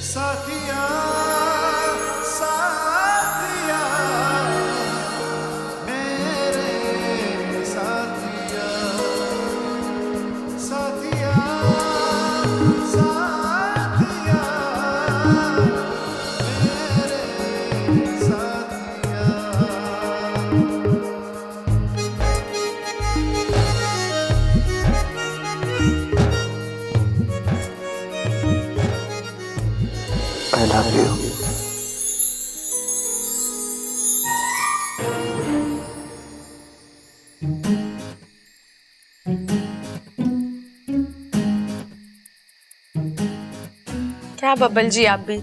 साथिया साथिया मेरे साथिया साथिया साथिया मेरे साथिया। I love you. क्या बब्बल जी, आप भी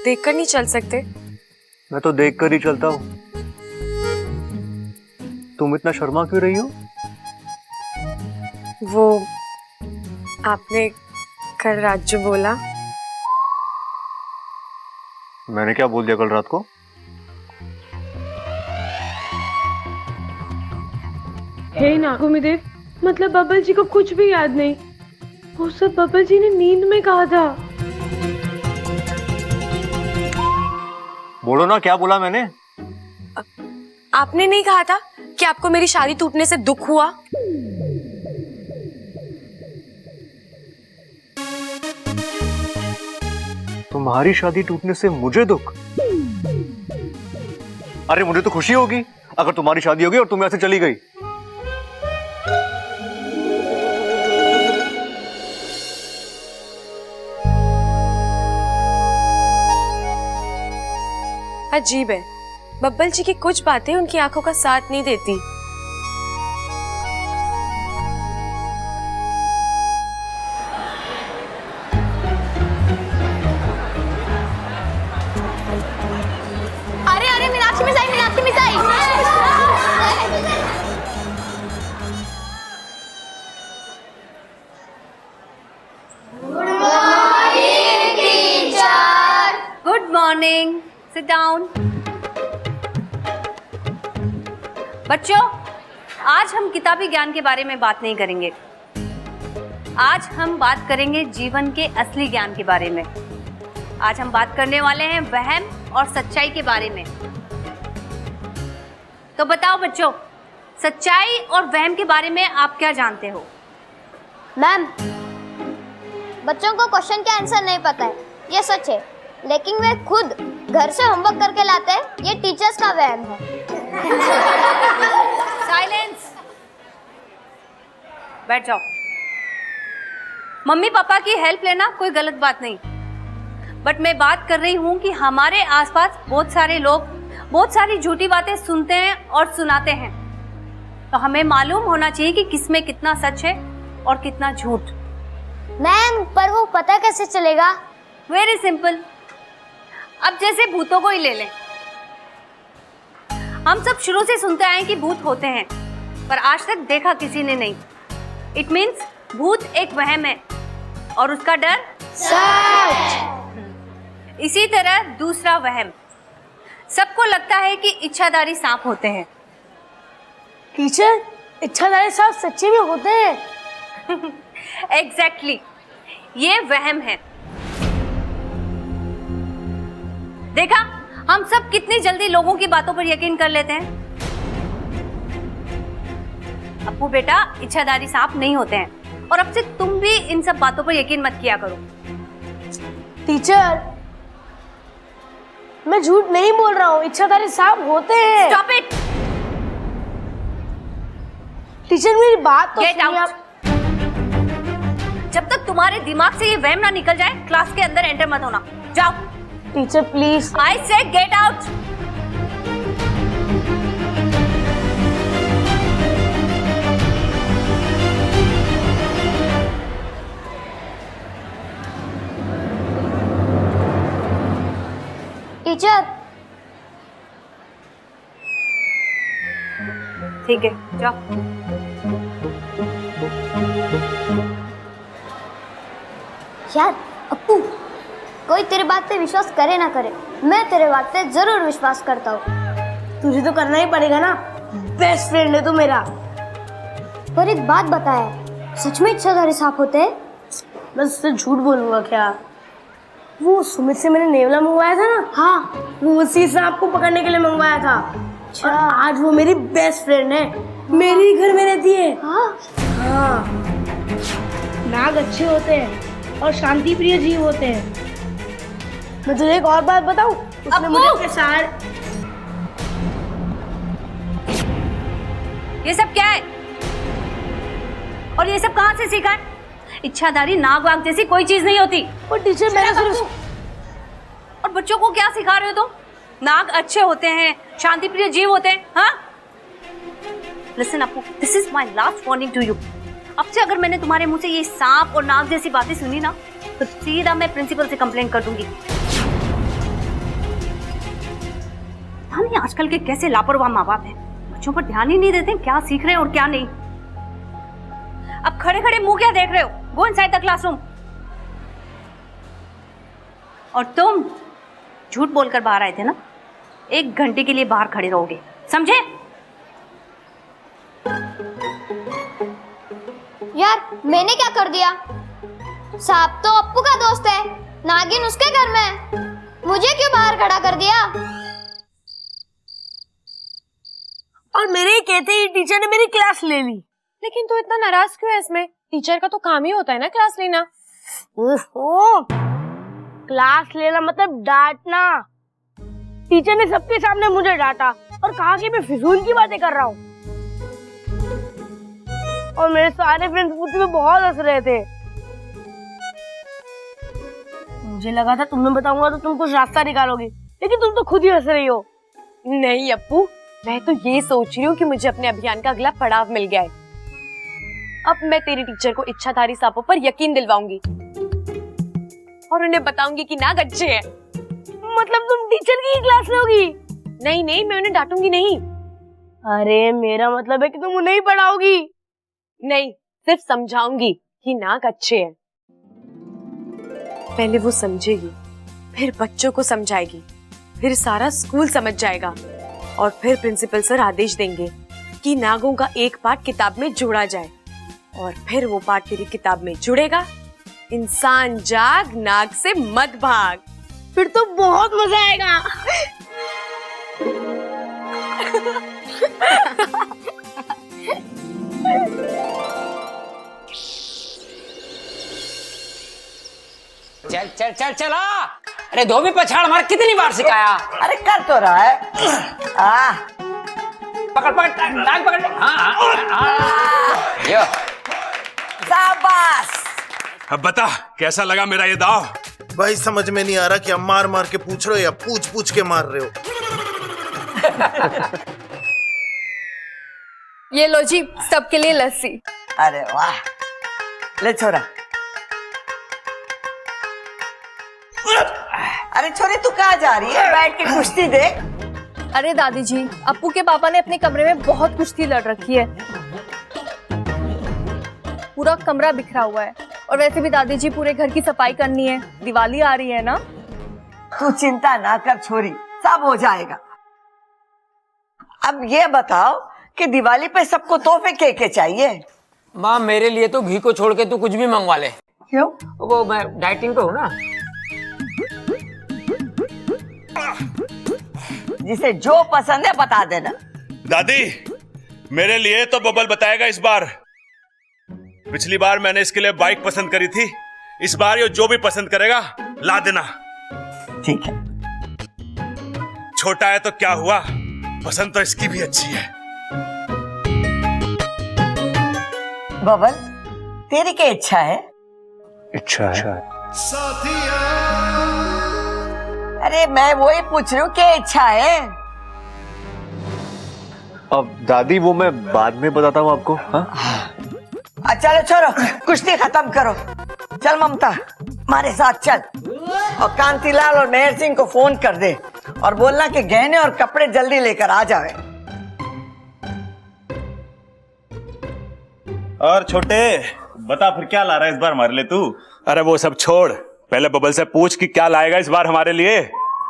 देखकर नहीं चल सकते? मैं तो देख कर ही चलता हूँ। तुम इतना शर्मा क्यों रही हो? वो आपने कल रात जो बोला। मैंने क्या बोल दिया कल रात को? हे नागुमिदेव, मतलब बब्बल जी को कुछ भी याद नहीं। वो सब बब्बल जी ने नींद में कहा था। बोलो ना, क्या बोला मैंने? आपने नहीं कहा था कि आपको मेरी शादी टूटने से दुख हुआ? तुम्हारी शादी टूटने से मुझे दुख? अरे मुझे तो खुशी होगी अगर तुम्हारी शादी होगी और तुम यहाँ से चली गई। अजीब है, बब्बल जी की कुछ बातें उनकी आंखों का साथ नहीं देती। अरे अरे Meenakshi miss I, Meenakshi miss I. Good morning, sit down. बच्चों, आज हम किताबी ज्ञान के बारे में बात नहीं करेंगे। आज हम बात करेंगे जीवन के असली ज्ञान के बारे में। आज हम बात करने वाले हैं वहम और सच्चाई के बारे में। तो बताओ बच्चों, सच्चाई और वहम के बारे में आप क्या जानते हो? मैम, बच्चों को क्वेश्चन के आंसर नहीं पता है, ये सच है। लेकिन वे खुद घर से होमवर्क करके लाते हैं, ये टीचर्स का वहम है। साइलेंस, बैठ जाओ। मम्मी पापा की हेल्प लेना कोई गलत बात नहीं, बट मैं बात कर रही हूँ कि हमारे आसपास बहुत सारे लोग बहुत सारी झूठी बातें सुनते हैं और सुनाते हैं। तो हमें मालूम होना चाहिए कि किसमें कितना सच है और कितना झूठ। मैम, पर वो पता कैसे चलेगा? Very simple. अब जैसे भूतों को ही ले लें। हम सब शुरू से सुनते आए कि भूत होते हैं, पर आज तक देखा किसी ने नहीं। इट मीन्स भूत एक वहम है और उसका डर सच। इसी तरह दूसरा वहम, सबको लगता है कि इच्छाधारी सांप होते हैं। टीचर, इच्छाधारी सांप सच्चे में होते हैं? एग्जैक्टली, ये वहम है। देखा, हम सब कितनी जल्दी लोगों की बातों पर यकीन कर लेते हैं। अप्पू बेटा, इच्छाधारी सांप नहीं होते हैं और अब से तुम भी इन सब बातों पर यकीन मत किया करो। टीचर, मैं झूठ नहीं बोल रहा हूँ, इच्छाधारी सांप होते हैं। Stop it. टीचर, मेरी बात तो गेट सुनिए आउट। आप। जब तक तुम्हारे दिमाग से ये वहम ना निकल जाए, क्लास के अंदर एंटर मत होना। जाओ। Teacher please. आई से गेट आउट। टीचर, ठीक है, जाओ। यार अप्पू, कोई तेरे बात पे विश्वास करे ना करे, मैं तेरे बात पे जरूर विश्वास करता हूँ। तुझे तो करना ही पड़ेगा ना, बेस्ट फ्रेंड है तू मेरा। पर एक बात बताया, सच में इच्छाधारी सांप होते हैं? बस उससे झूठ बोलूंगा क्या? वो सुमित से मैंने नेवला मंगवाया था ना, हाँ वो उसी सांप को पकड़ने के लिए मंगवाया था। और आज वो मेरी बेस्ट फ्रेंड है, मेरे ही घर में रहती है। हाँ नाग अच्छे होते हैं और शांति प्रिय जीव होते हैं। मैं तुझे एक और बात बताऊं, उसने मुझे अपने सारे ये सब क्या है और ये सब कहाँ से सीखा है? इच्छाधारी नाग वाग जैसी कोई चीज नहीं होती। और टीचर मैंने सिर्फ और बच्चों को क्या सिखा रहे हो तुम? नाग अच्छे होते हैं, शांति प्रिय जीव होते हैं। हाँ listen Apu, this is my last warning to you. अब से अगर मैंने तुम्हारे मुंह से ये सांप और नाग जैसी बातें सुनी ना तो सीधा मैं प्रिंसिपल से कंप्लेंट कर दूंगी। हाँ नहीं आजकल के कैसे लापरवाह माँ बाप हैं, बच्चों पर ध्यान ही नहीं देते क्या सीख रहे हैं और क्या नहीं। अब खड़े खड़े मुंह क्या देख रहे हो? Go inside the classroom. और तुम झूठ बोलकर बाहर आए थे ना, 1 घंटे के लिए बाहर खड़े रहोगे, समझे? यार मैंने क्या कर दिया? सांप तो अप्पू का दोस्त है, नागिन उसके घर में है, मुझे क्यों बाहर खड़ा कर दिया? और मेरे ही कहते ही टीचर ने मेरी क्लास ले ली। लेकिन तू इतना नाराज क्यों है इसमें? टीचर का तो काम ही होता है ना क्लास लेना। ओहो, क्लास लेना मतलब डांटना। टीचर ने सबके सामने मुझे डांटा और कहा कि मैं फिजूल की बातें कर रहा हूँ। और मेरे सारे फ्रेंड्स मुझ पे बहुत हंस रहे थे। मुझे लगा था तुम्हें बताऊंगा तो तुम कुछ रास्ता निकालोगी, लेकिन तुम तो खुद ही हंस रही हो। नहीं अप्पू, मैं तो ये सोच रही हूँ कि मुझे अपने अभियान का अगला पड़ाव मिल गया है। अब मैं तेरी टीचर को इच्छाधारी सांपों पर यकीन दिलवाऊंगी और उन्हें बताऊंगी कि नाग अच्छे हैं। मतलब तुम टीचर की ही क्लास लोगी? नहीं नहीं, मैं उन्हें डांटूंगी नहीं। अरे मेरा मतलब है कि तुम उन्हें ही पढ़ाओगी। नहीं, सिर्फ समझाऊंगी कि नाग अच्छे हैं। पहले वो समझेगी, फिर बच्चों को समझाएगी, फिर सारा स्कूल समझ जाएगा और फिर प्रिंसिपल सर आदेश देंगे कि नागों का एक पाठ किताब में जोड़ा जाए और फिर वो पाठ तेरी किताब में जुड़ेगा। इंसान जाग, नाग से मत भाग। फिर तो बहुत मजा आएगा। चल चल चल चला। अरे धोबी पछाड़ मार, कितनी बार सिखाया? अरे कर तो रहा है। पकड़ पकड़ टांग पकड़। यो शाबाश। अब बता कैसा लगा मेरा ये दाव? भाई समझ में नहीं आ रहा कि हम मार मार के पूछ रहे हो या पूछ पूछ के मार रहे हो। ये लो जी, सबके लिए लस्सी। अरे वाह, ले छोरा। अरे छोरी तू कहाँ जा रही है? बैठ के कुश्ती देख। अरे दादी जी, अप्पू के पापा ने अपने कमरे में बहुत कुश्ती लड़ रखी है, पूरा कमरा बिखरा हुआ है। और वैसे भी दादी जी पूरे घर की सफाई करनी है, दिवाली आ रही है ना। तू चिंता ना कर छोरी, सब हो जाएगा। अब ये बताओ कि दिवाली पे सबको तोहफे के चाहिए? माँ मेरे लिए तो घी को छोड़ के तू कुछ भी मंगवा ले। क्यों? वो मैं डाइटिंग पे हूँ ना। जिसे जो पसंद है बता देना। दादी मेरे लिए तो बबल बताएगा इस बार। पिछली बार मैंने इसके लिए बाइक पसंद करी थी, इस बार ये जो भी पसंद करेगा ला देना। ठीक है। छोटा है तो क्या हुआ, पसंद तो इसकी भी अच्छी है। बबल तेरी क्या इच्छा है? इच्छा है। साथिया अरे मैं वही पूछ रही हूँ, क्या इच्छा है? अब दादी वो मैं बाद में बताता हूँ आपको। हाँ चलो छोड़ो, कुश्ती खत्म करो। चल ममता हमारे साथ चल, और कांतिलाल और मेहर सिंह को फोन कर दे और बोलना कि गहने और कपड़े जल्दी लेकर आ जाए। और छोटे बता फिर क्या ला रहा है इस बार हमारे लिए तू? अरे वो सब छोड़, पहले बबल से पूछ कि क्या लाएगा इस बार हमारे लिए।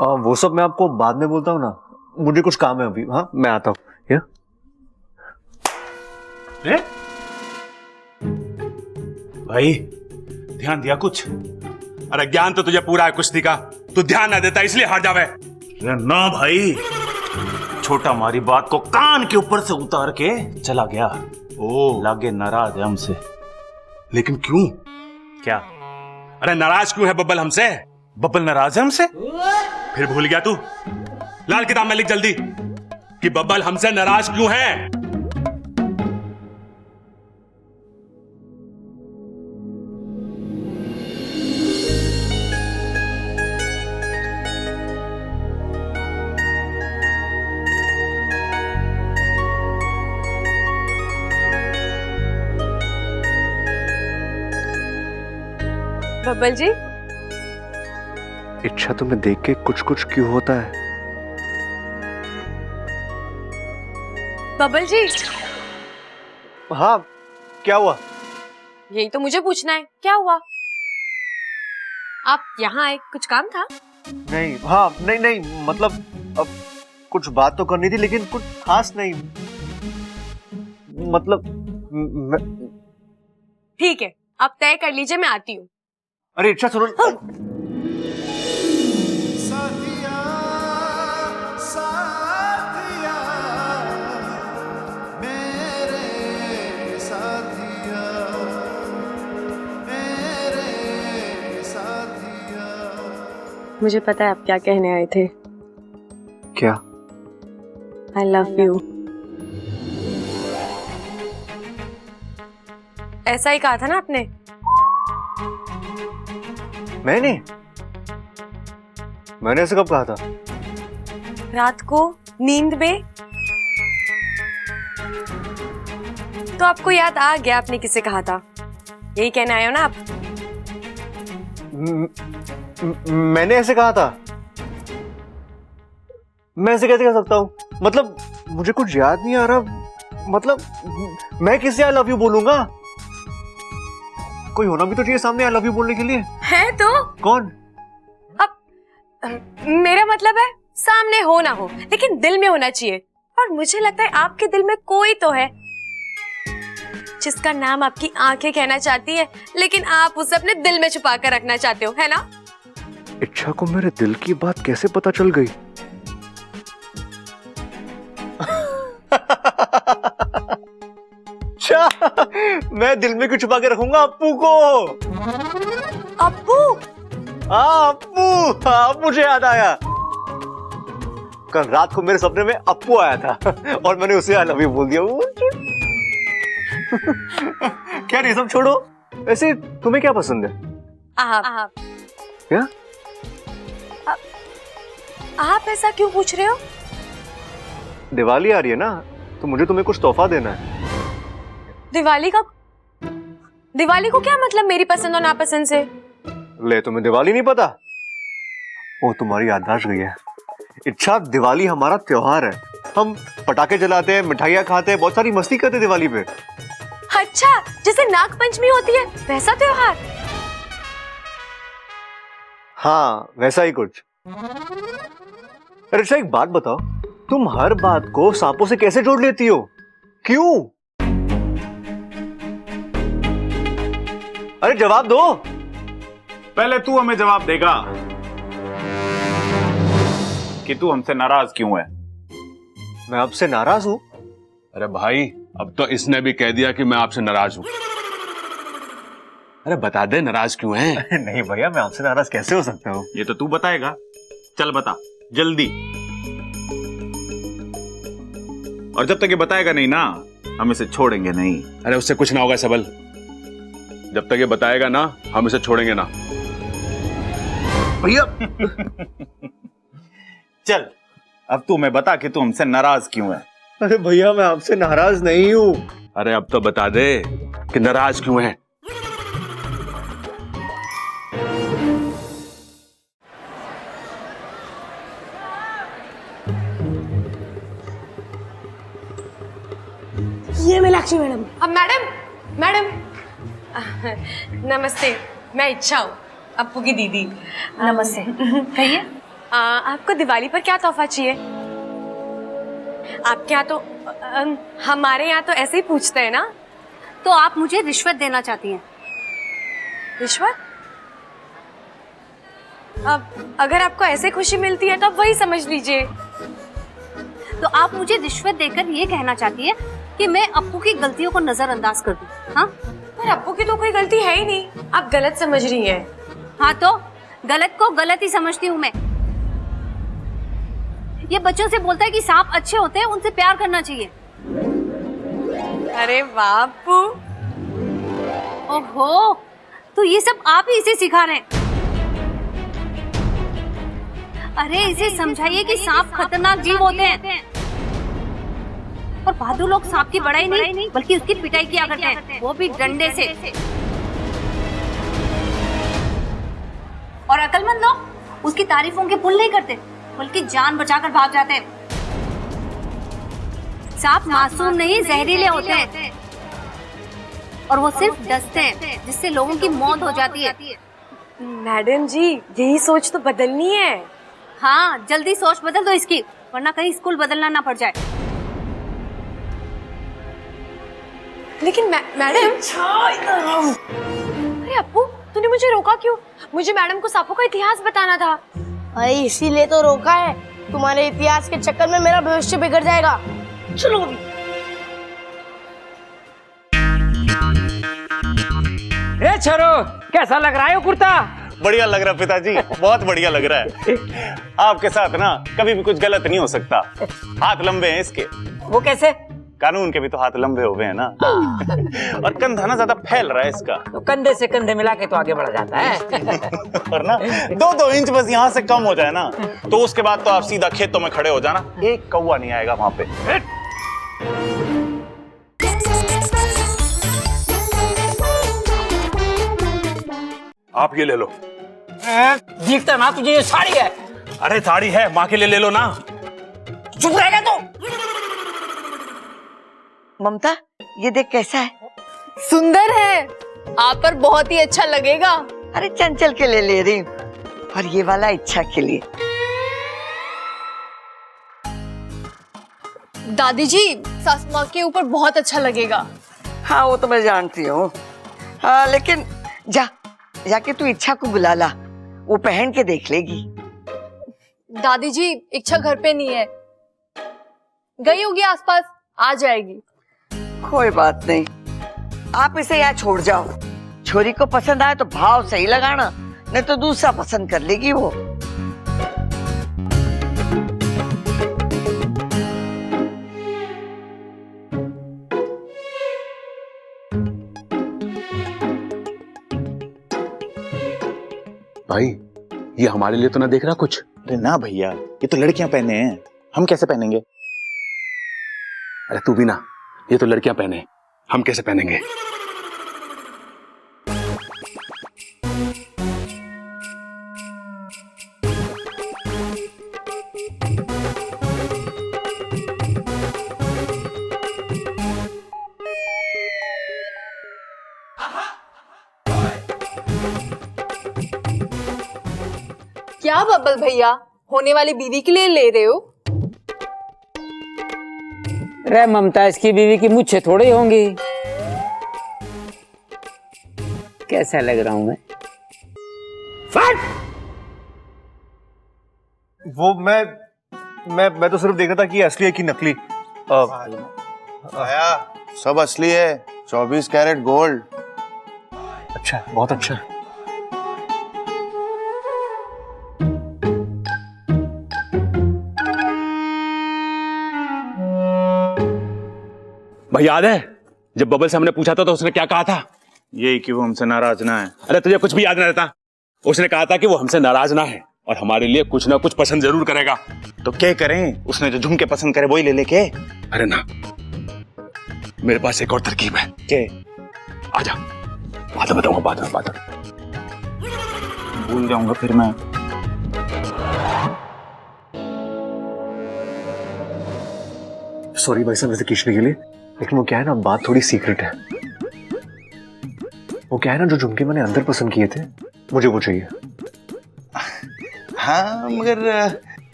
वो सब मैं आपको बाद में बोलता हूँ ना, मुझे कुछ काम है अभी। हाँ मैं आता हूँ। भाई ध्यान दिया कुछ? अरे ज्ञान तो तुझे पूरा है कुश्ती का, तू ध्यान ना देता इसलिए हार जावे। ना भाई, छोटा मारी बात को कान के ऊपर से उतार के चला गया। ओ लागे नाराज है हमसे। लेकिन क्यों? क्या? अरे नाराज क्यों है बब्बल हमसे? बब्बल नाराज है हमसे? फिर भूल गया तू? लाल किताब में लिख जल्दी कि बब्बल हमसे नाराज क्यों है। बब्बल जी, इच्छा तुम्हें देख के कुछ कुछ क्यों होता है? बब्बल जी, हाँ, क्या हुआ? यही तो मुझे पूछना है, क्या हुआ? आप यहाँ आए, कुछ काम था? नहीं, हाँ, नहीं, मतलब अब कुछ बात तो करनी थी लेकिन कुछ खास नहीं। मतलब ठीक है, आप तय कर लीजिए, मैं आती हूँ। अरे इच्छा सुनो। मुझे पता है आप क्या कहने आए थे। क्या? I love you। ऐसा ही कहा था ना आपने? मैंने ऐसे कब कहा था? रात को नींद में। तो आपको याद आ गया आपने किसे कहा था? यही कहने आए हो ना आप? मैंने ऐसे कहा था? मैं ऐसे कैसे कह सकता हूँ? मतलब मुझे कुछ याद नहीं आ रहा। मतलब मैं किससे आई लव यू बोलूंगा? कोई होना भी तो चाहिए सामने आई लव यू बोलने के लिए। है तो? कौन? मेरा मतलब है सामने हो ना हो लेकिन दिल में होना चाहिए। और मुझे लगता है आपके दिल में कोई तो है जिसका नाम आपकी आंखें कहना चाहती है, लेकिन आप उसे अपने दिल में छुपा कर रखना चाहते हो, है ना? इच्छा को मेरे दिल की बात कैसे पता चल गई? अच्छा, मैं दिल में क्यों छुपा के रखूंगा अप्पू को? अप्पू? हाँ अप्पू, हाँ मुझे याद आया। कल रात को मेरे सपने में अप्पू आया था और मैंने उसे आई लव यू बोल दिया। क्या नहीं, सब छोड़ो। वैसे तुम्हें क्या पसंद है? आप। क्या? आप ऐसा क्यों पूछ रहे हो? दिवाली आ रही है ना, तो मुझे तुम्हें कुछ तोहफा देना है। दिवाली का? दिवाली को क्या मतलब मेरी पसंद और नापसंद से? ले, तुम्हें दिवाली नहीं पता? ओ, तुम्हारी याददाश्त गई है। इच्छा, दिवाली हमारा त्योहार है। हम पटाखे जलाते हैं, मिठाइयाँ खाते हैं, बहुत सारी मस्ती करते हैं दिवाली पे। अच्छा, जैसे नाग पंचमी होती है वैसा त्योहार? हाँ, वैसा ही कुछ। अरे अच्छा, एक बात बताओ, तुम हर बात को सांपों से कैसे जोड़ लेती हो? क्यों? अरे जवाब दो। पहले तू हमें जवाब देगा कि तू हमसे नाराज क्यों है? मैं आपसे नाराज हूं? अरे भाई, अब तो इसने भी कह दिया कि मैं आपसे नाराज हूं। अरे बता दे नाराज क्यों है? नहीं भैया, मैं आपसे नाराज कैसे हो सकता हूँ? ये तो तू बताएगा। चल बता जल्दी। और जब तक ये बताएगा नहीं ना, हम इसे छोड़ेंगे नहीं। अरे उससे कुछ ना होगा सबल, जब तक ये बताएगा ना हम इसे छोड़ेंगे ना। भैया चल अब तू हमें बता कि तू हमसे नाराज क्यों है? अरे भैया, मैं आपसे नाराज नहीं हूँ। अरे अब तो बता दे कि नाराज क्यों है। ये मीनाक्षी मैडम। अब मैडम नमस्ते, मैं इच्छा हूँ, अप्पू की दीदी। नमस्ते। कहिए। आपको दिवाली पर क्या तोहफा चाहिए? आपके यहाँ तो हमारे यहाँ तो ऐसे ही पूछते हैं ना। तो आप मुझे रिश्वत देना चाहती हैं? रिश्वत? अब अगर आपको ऐसे खुशी मिलती है तो आप वही समझ लीजिए। तो आप मुझे रिश्वत देकर ये कहना चाहती है कि मैं अप्पू की गलतियों को नजरअंदाज कर दूं? हाँ, पर अप्पू की तो कोई गलती है ही नहीं, आप गलत समझ रही हैं। हाँ तो गलत को गलत ही समझती हूँ मैं। ये बच्चों से बोलता है कि सांप अच्छे होते हैं, उनसे प्यार करना चाहिए। अरे वाह अप्पू। ओहो, तो ये सब आप ही इसे सिखा रहे हैं। अरे इसे समझाइए कि सांप खतरनाक जीव होते हैं और बहादुर लोग सांप की बड़ाई नहीं बल्कि उसकी पिटाई किया करते हैं, वो भी डंडे से। और अकलमंद लोग उसकी तारीफों के पुल नहीं करते बल्कि जान बचाकर भाग जाते हैं। सांप मासूम नहीं, जहरीले होते हैं और वो सिर्फ डसते हैं जिससे लोगों की मौत हो जाती है। मैडम जी, यही सोच तो बदलनी है। हाँ, जल्दी सोच बदल दो इसकी, वरना कहीं स्कूल बदलना ना पड़ जाए। लेकिन मैडम। अरे अप्पू, तूने मुझे रोका क्यों? मुझे मैडम को सांपों का इतिहास बताना था। अरे इसीलिए तो रोका है, तुम्हारे इतिहास के चक्कर में मेरा भविष्य बिगड़ जाएगा। चलो अभी। छोरो, कैसा लग रहा है वो कुर्ता? बढ़िया लग रहा है पिताजी, बहुत बढ़िया लग रहा है। आपके साथ ना कभी भी कुछ गलत नहीं हो सकता। हाथ लंबे हैं इसके। वो कैसे? कानून के भी तो हाथ लंबे हो गए हैं ना। और कंधा ना ज्यादा फैल रहा है इसका, तो कंधे से कंधे मिला के तो आगे बढ़ जाता है। और ना 2-2 इंच बस यहाँ से कम हो जाए ना, तो उसके बाद तो आप सीधा खेतों में खड़े हो जाना, एक कौवा नहीं आएगा वहां पे। आप ये ले लो। दिखता ना तुझे ये साड़ी है? अरे साड़ी है, माँ के लिए ले लो ना। चुप रहेगा तो? ममता, ये देख कैसा है। सुंदर है, आप पर बहुत ही अच्छा लगेगा। अरे चंचल के लिए ले रही हूँ, और ये वाला इच्छा के लिए। दादी जी, सास माँ के ऊपर बहुत अच्छा लगेगा। हाँ वो तो मैं जानती हूँ, लेकिन जाके तू इच्छा को बुला ला, वो पहन के देख लेगी। दादी जी, इच्छा घर पे नहीं है, गई होगी आसपास, आ जाएगी। कोई बात नहीं, आप इसे यहाँ छोड़ जाओ। छोरी को पसंद आए तो भाव सही लगाना, नहीं तो दूसरा पसंद कर लेगी वो। भाई, ये हमारे लिए तो ना देख रहा कुछ। अरे ना भैया, ये तो लड़कियां पहने हैं, हम कैसे पहनेंगे? अरे तू भी ना, ये तो लड़कियां पहने, हम कैसे पहनेंगे? क्या बब्बल भैया, होने वाली बीवी के लिए ले रहे हो? अरे ममता, इसकी बीवी की मुझे थोड़ी होंगी। कैसा लग रहा हूं मैं? वो मैं तो सिर्फ देखा था कि असली है कि नकली। आया, सब असली है, 24 कैरेट गोल्ड। अच्छा, बहुत अच्छा। भाई याद है जब बबल से हमने पूछा था तो उसने क्या कहा था? यही कि वो हमसे नाराज ना है। अरे तुझे कुछ भी याद नहीं रहता। उसने कहा था कि वो हमसे नाराज ना है और हमारे लिए कुछ ना कुछ पसंद जरूर करेगा। तो क्या करें? उसने जो झुमके पसंद करे वही ले लेके। अरे ना, मेरे पास एक और तरकीब है। के? आजा, बाद में बताऊंगा, बाद में भूल जाऊंगा फिर मैं। सॉरी भाई साहब वैसे खींचने के लिए, लेकिन वो क्या है ना, बात थोड़ी सीक्रेट है। वो क्या है ना, जो झुमके मैंने अंदर पसंद किए थे, मुझे वो चाहिए। हाँ मगर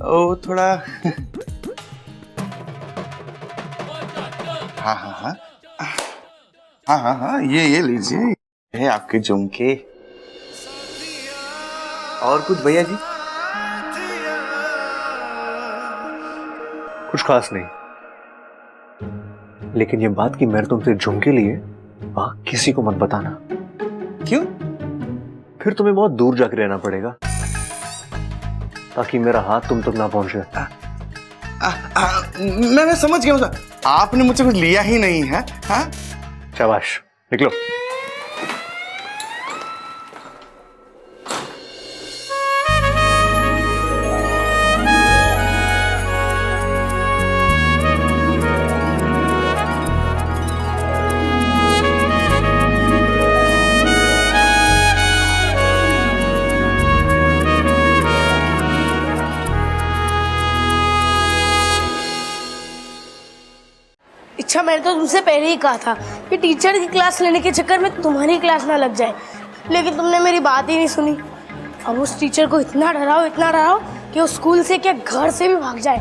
वो थोड़ा हाँ हाँ हाँ हाँ हाँ हाँ, ये लीजिए। है आपके झुमके। और कुछ भैया जी? कुछ खास नहीं, लेकिन ये बात कि मैंने तुमसे झुमके लिए वहां किसी को मत बताना। क्यों? फिर तुम्हें बहुत दूर जाकर रहना पड़ेगा ताकि मेरा हाथ तुम तक ना पहुंचे। मैं समझ गया हूँ सर, आपने मुझसे कुछ लिया ही नहीं है। हाँ, शाबाश, निकलो। अच्छा, मैंने तो तुमसे पहले ही कहा था कि टीचर की क्लास लेने के चक्कर में तुम्हारी क्लास ना लग जाए, लेकिन तुमने मेरी बात ही नहीं सुनी। अब उस टीचर को इतना डराओ कि वो स्कूल से क्या घर से भी भाग जाए।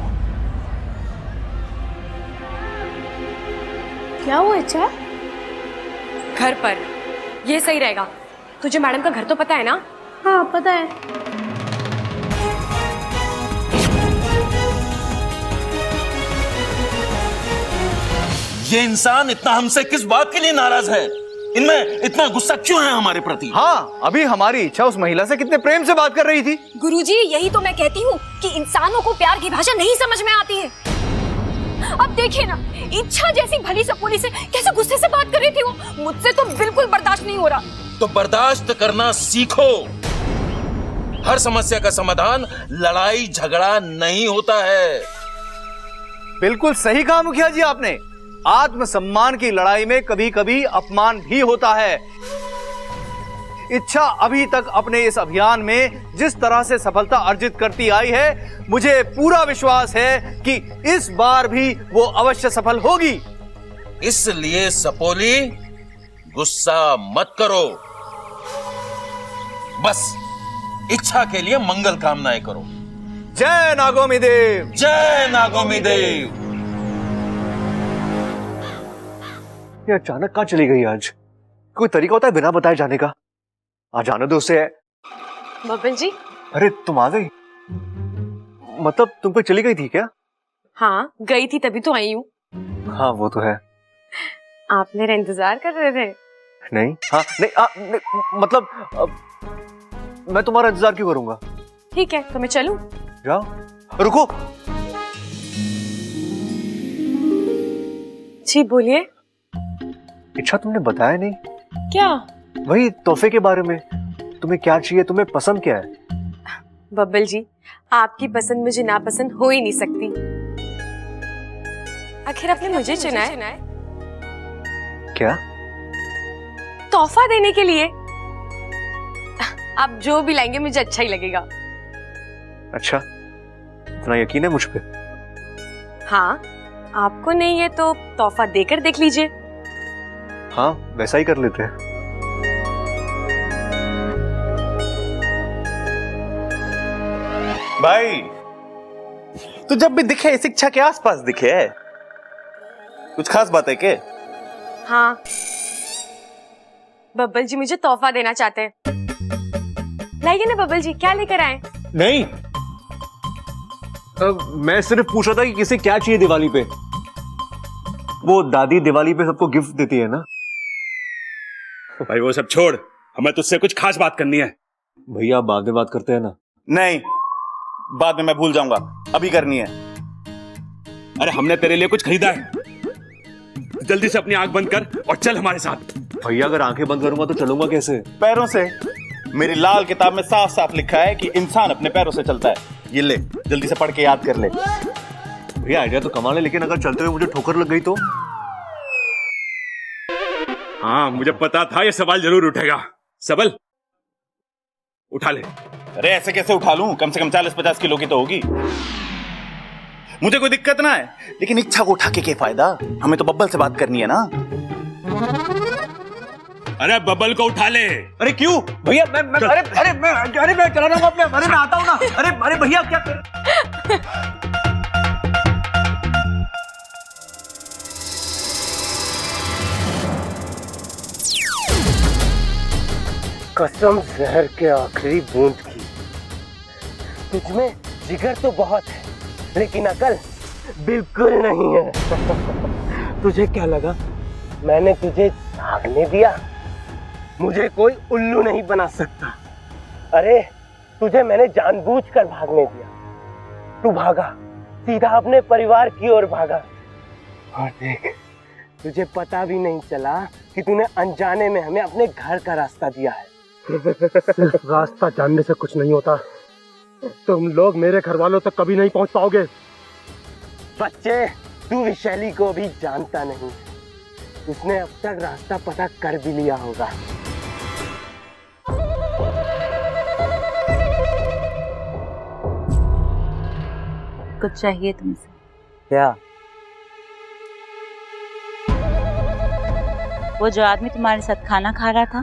क्या हुआ? अच्छा, घर पर ये सही रहेगा। तुझे मैडम का घर तो पता है ना? हाँ पता है। ये इंसान इतना हमसे किस बात के लिए नाराज है? इनमें इतना गुस्सा क्यों है हमारे प्रति? हाँ, अभी हमारी इच्छा उस महिला से कितने प्रेम से बात कर रही थी। गुरुजी, यही तो मैं कहती हूँ कि इंसानों को प्यार की भाषा नहीं समझ में आती है। अब देखिए ना, इच्छा जैसी भली सपोली से कैसे गुस्से से बात कर रही थी वो। मुझसे तो बिल्कुल बर्दाश्त नहीं हो रहा। तो बर्दाश्त करना सीखो। हर समस्या का समाधान लड़ाई झगड़ा नहीं होता है। बिल्कुल सही कहा मुखिया जी आपने। आत्मसम्मान की लड़ाई में कभी कभी अपमान भी होता है। इच्छा अभी तक अपने इस अभियान में जिस तरह से सफलता अर्जित करती आई है, मुझे पूरा विश्वास है कि इस बार भी वो अवश्य सफल होगी। इसलिए सपोली, गुस्सा मत करो, बस इच्छा के लिए मंगल कामनाएं करो। जय नागोमी देव, जय नागोमी देव। ये अचानक कहाँ चली गई आज? कोई तरीका होता है बिना बताए जाने का? आज जाने दो उसे। बब्बन जी। अरे तुम आ गई? मतलब तुम कोई चली गई थी क्या? हाँ, गई थी तभी तो आई हूँ। हाँ वो तो है। आप मेरा इंतजार कर रहे थे? नहीं, हाँ नहीं, मतलब मैं तुम्हारा इंतजार क्यों करूंगा? ठीक है, तो मैं चलूं? जाओ। रुको। जी बोलिए। इच्छा तुमने बताया नहीं। क्या? वही तोहफे के बारे में। तुम्हें क्या चाहिए, तुम्हें पसंद क्या है? बब्बल जी, आपकी पसंद मुझे नापसंद हो ही नहीं सकती। आखिर आपने मुझे चुना है। क्या? तोहफा देने के लिए। आप जो भी लाएंगे मुझे अच्छा ही लगेगा। अच्छा, इतना यकीन है मुझ पे? हाँ, आपको नहीं है तो तोहफा देकर देख लीजिए। हाँ, वैसा ही कर लेते हैं। भाई, तू जब भी दिखे शिक्षा के आसपास दिखे। कुछ खास बात है क्या? हाँ, बब्बल जी मुझे तोहफा देना चाहते हैं। लाइए ना बब्बल जी, क्या लेकर आए? नहीं, मैं सिर्फ पूछ रहा था कि किसे क्या चाहिए दिवाली पे। वो दादी दिवाली पे सबको गिफ्ट देती है ना। भाई वो सब छोड़, हमें तुझसे कुछ खास बात करनी है। भैया बाद में बात करते हैं ना। नहीं, बाद में मैं भूल जाऊंगा, अभी करनी है। अरे हमने तेरे लिए कुछ खरीदा है, जल्दी से अपनी आंख बंद कर और चल हमारे साथ। भैया अगर आंखें बंद करूंगा तो चलूंगा कैसे? पैरों से। मेरी लाल किताब में साफ साफ लिखा है कि इंसान अपने पैरों से चलता है। ये ले, जल्दी से पढ़ के याद कर ले। भैया आइडिया तो कमाल है, लेकिन अगर चलते हुए मुझे ठोकर लग गई तो? हाँ, मुझे पता था ये सवाल जरूर उठेगा। सबल, उठा ले। अरे ऐसे कैसे उठा लूं? कम से कम 40-50 किलो की तो होगी। मुझे कोई दिक्कत ना है, लेकिन इच्छा को उठा के क्या फायदा? हमें तो बब्बल से बात करनी है ना। अरे बब्बल को उठा ले। अरे क्यों भैया? मैं चला रहा हूँ अपने। अरे मैं आता हूँ ना। अरे भैया क्या? कसम जहर के आखिरी बूंद की। तुझमें जिगर तो बहुत है, लेकिन अकल बिल्कुल नहीं है। तुझे क्या लगा मैंने तुझे भागने दिया? मुझे कोई उल्लू नहीं बना सकता। अरे तुझे मैंने जानबूझकर भागने दिया। तू भागा, सीधा अपने परिवार की ओर भागा, और देख तुझे पता भी नहीं चला कि तूने अनजाने में हमें अपने घर का रास्ता दिया है। सिर्फ रास्ता जानने से कुछ नहीं होता, तुम लोग मेरे घर वालों तक कभी नहीं पहुंच पाओगे। बच्चे, तू विशैली को भी जानता नहीं, उसने अब तक रास्ता पता कर भी लिया होगा। कुछ चाहिए तुमसे? क्या? वो जो आदमी तुम्हारे साथ खाना खा रहा था,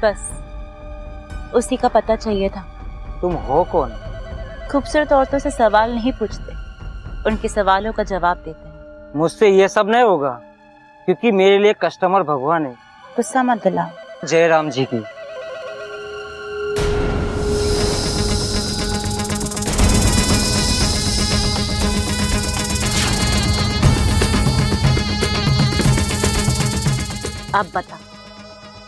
बस उसी का पता चाहिए था। तुम हो कौन? खूबसूरत औरतों से सवाल नहीं पूछते, उनके सवालों का जवाब देते हैं। मुझसे ये सब नहीं होगा, क्योंकि मेरे लिए कस्टमर भगवान है। गुस्सा मत दिलाओ। जय राम जी की। अब बता,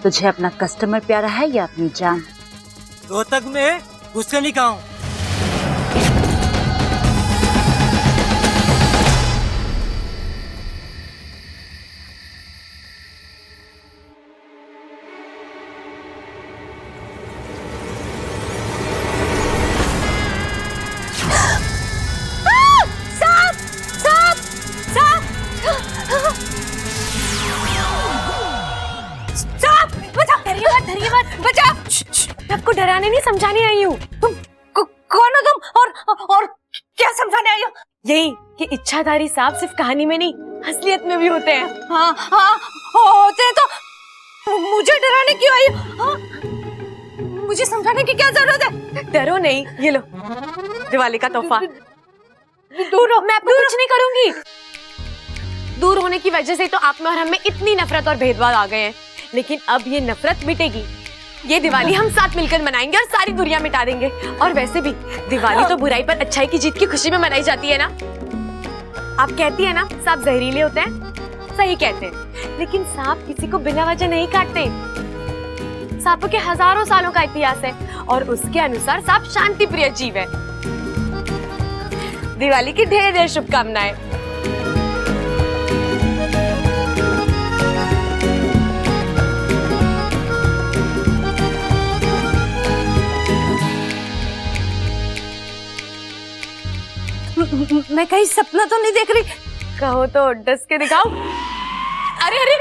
तुझे अपना कस्टमर प्यारा है या अपनी जान? रोहतक में गुस्से नहीं खाऊं। आपको डराने नहीं समझाने आई हूँ। तुम कौन हो तुम, और क्या समझाने आई हो? यही कि इच्छाधारी सांप सिर्फ कहानी में नहीं, असलियत में भी होते हैं। हाँ हाँ होते हैं, तो मुझे डराने क्यों आई हो? हाँ? मुझे समझाने की क्या जरूरत है? डरो नहीं, ये लो दिवाली का तोहफा। दूर हो। मैं आपको कुछ नहीं करूंगी। दूर होने की वजह से तो आप में और हम में इतनी नफरत और भेदभाव आ गए हैं, लेकिन अब ये नफरत मिटेगी। ये दिवाली हम साथ मिलकर मनाएंगे और सारी दुनिया मिटा देंगे। और वैसे भी दिवाली तो बुराई पर अच्छाई की जीत की खुशी में मनाई जाती है ना। आप कहती है ना सांप जहरीले होते हैं, सही कहते हैं, लेकिन सांप किसी को बिना वजह नहीं काटते। सांपों के हजारों सालों का इतिहास है और उसके अनुसार सांप शांति प्रिय जीव है। दिवाली की ढेर ढेर शुभकामनाएं। मैं कहीं सपना तो नहीं देख रही? कहो तो डस के दिखाओ। अरे अरे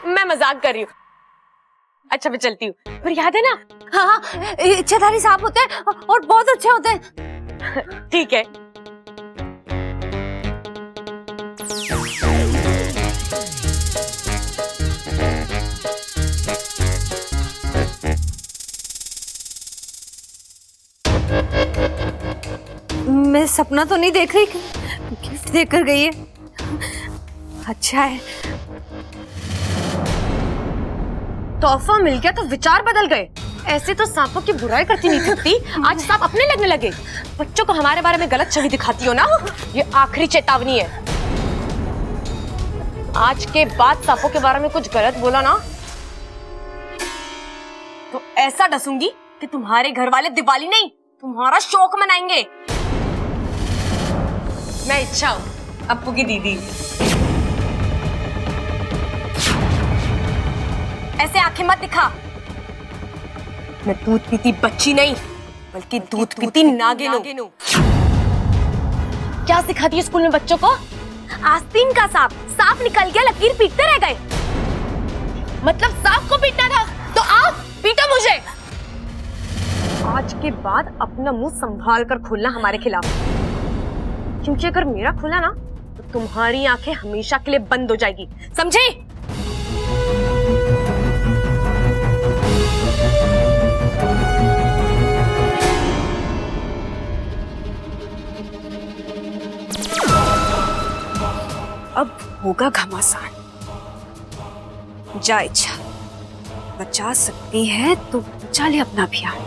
मैं मजाक कर रही हूँ। अच्छा मैं चलती हूँ, पर याद है ना? हाँ इच्छाधारी सांप होते हैं और बहुत अच्छे होते हैं। ठीक है। मैं सपना तो नहीं देख रही, गिफ्ट देकर गई है। अच्छा है, तोहफा मिल गया तो विचार बदल गए। ऐसे तो सांपों की बुराई करती नहीं थकती, आज सांप अपने लगने लगे। बच्चों को हमारे बारे में गलत छवि दिखाती हो ना, ये आखिरी चेतावनी है। आज के बाद सांपों के बारे में कुछ गलत बोला ना तो ऐसा डसूंगी कि तुम्हारे घर वाले दिवाली नहीं तुम्हारा शौक मनाएंगे। मैं इच्छा हूं अप्पू की दीदी। ऐसे आंखें मत दिखा। मैं दूध पीती बच्ची नहीं, बल्कि दूध पीती नागिन हूं। क्या सिखाती है स्कूल में बच्चों को? आस्तीन का सांप निकल गया, लकीर पीटते रह गए। मतलब सांप को पीटना था तो आओ पीटो मुझे। आज के बाद अपना मुंह संभाल कर खोलना हमारे खिलाफ, क्योंकि अगर मेरा खुला ना तो तुम्हारी आंखें हमेशा के लिए बंद हो जाएगी, समझे? अब होगा घमासान। जा इच्छा, बचा सकती है तो बचा ले अपना प्यार।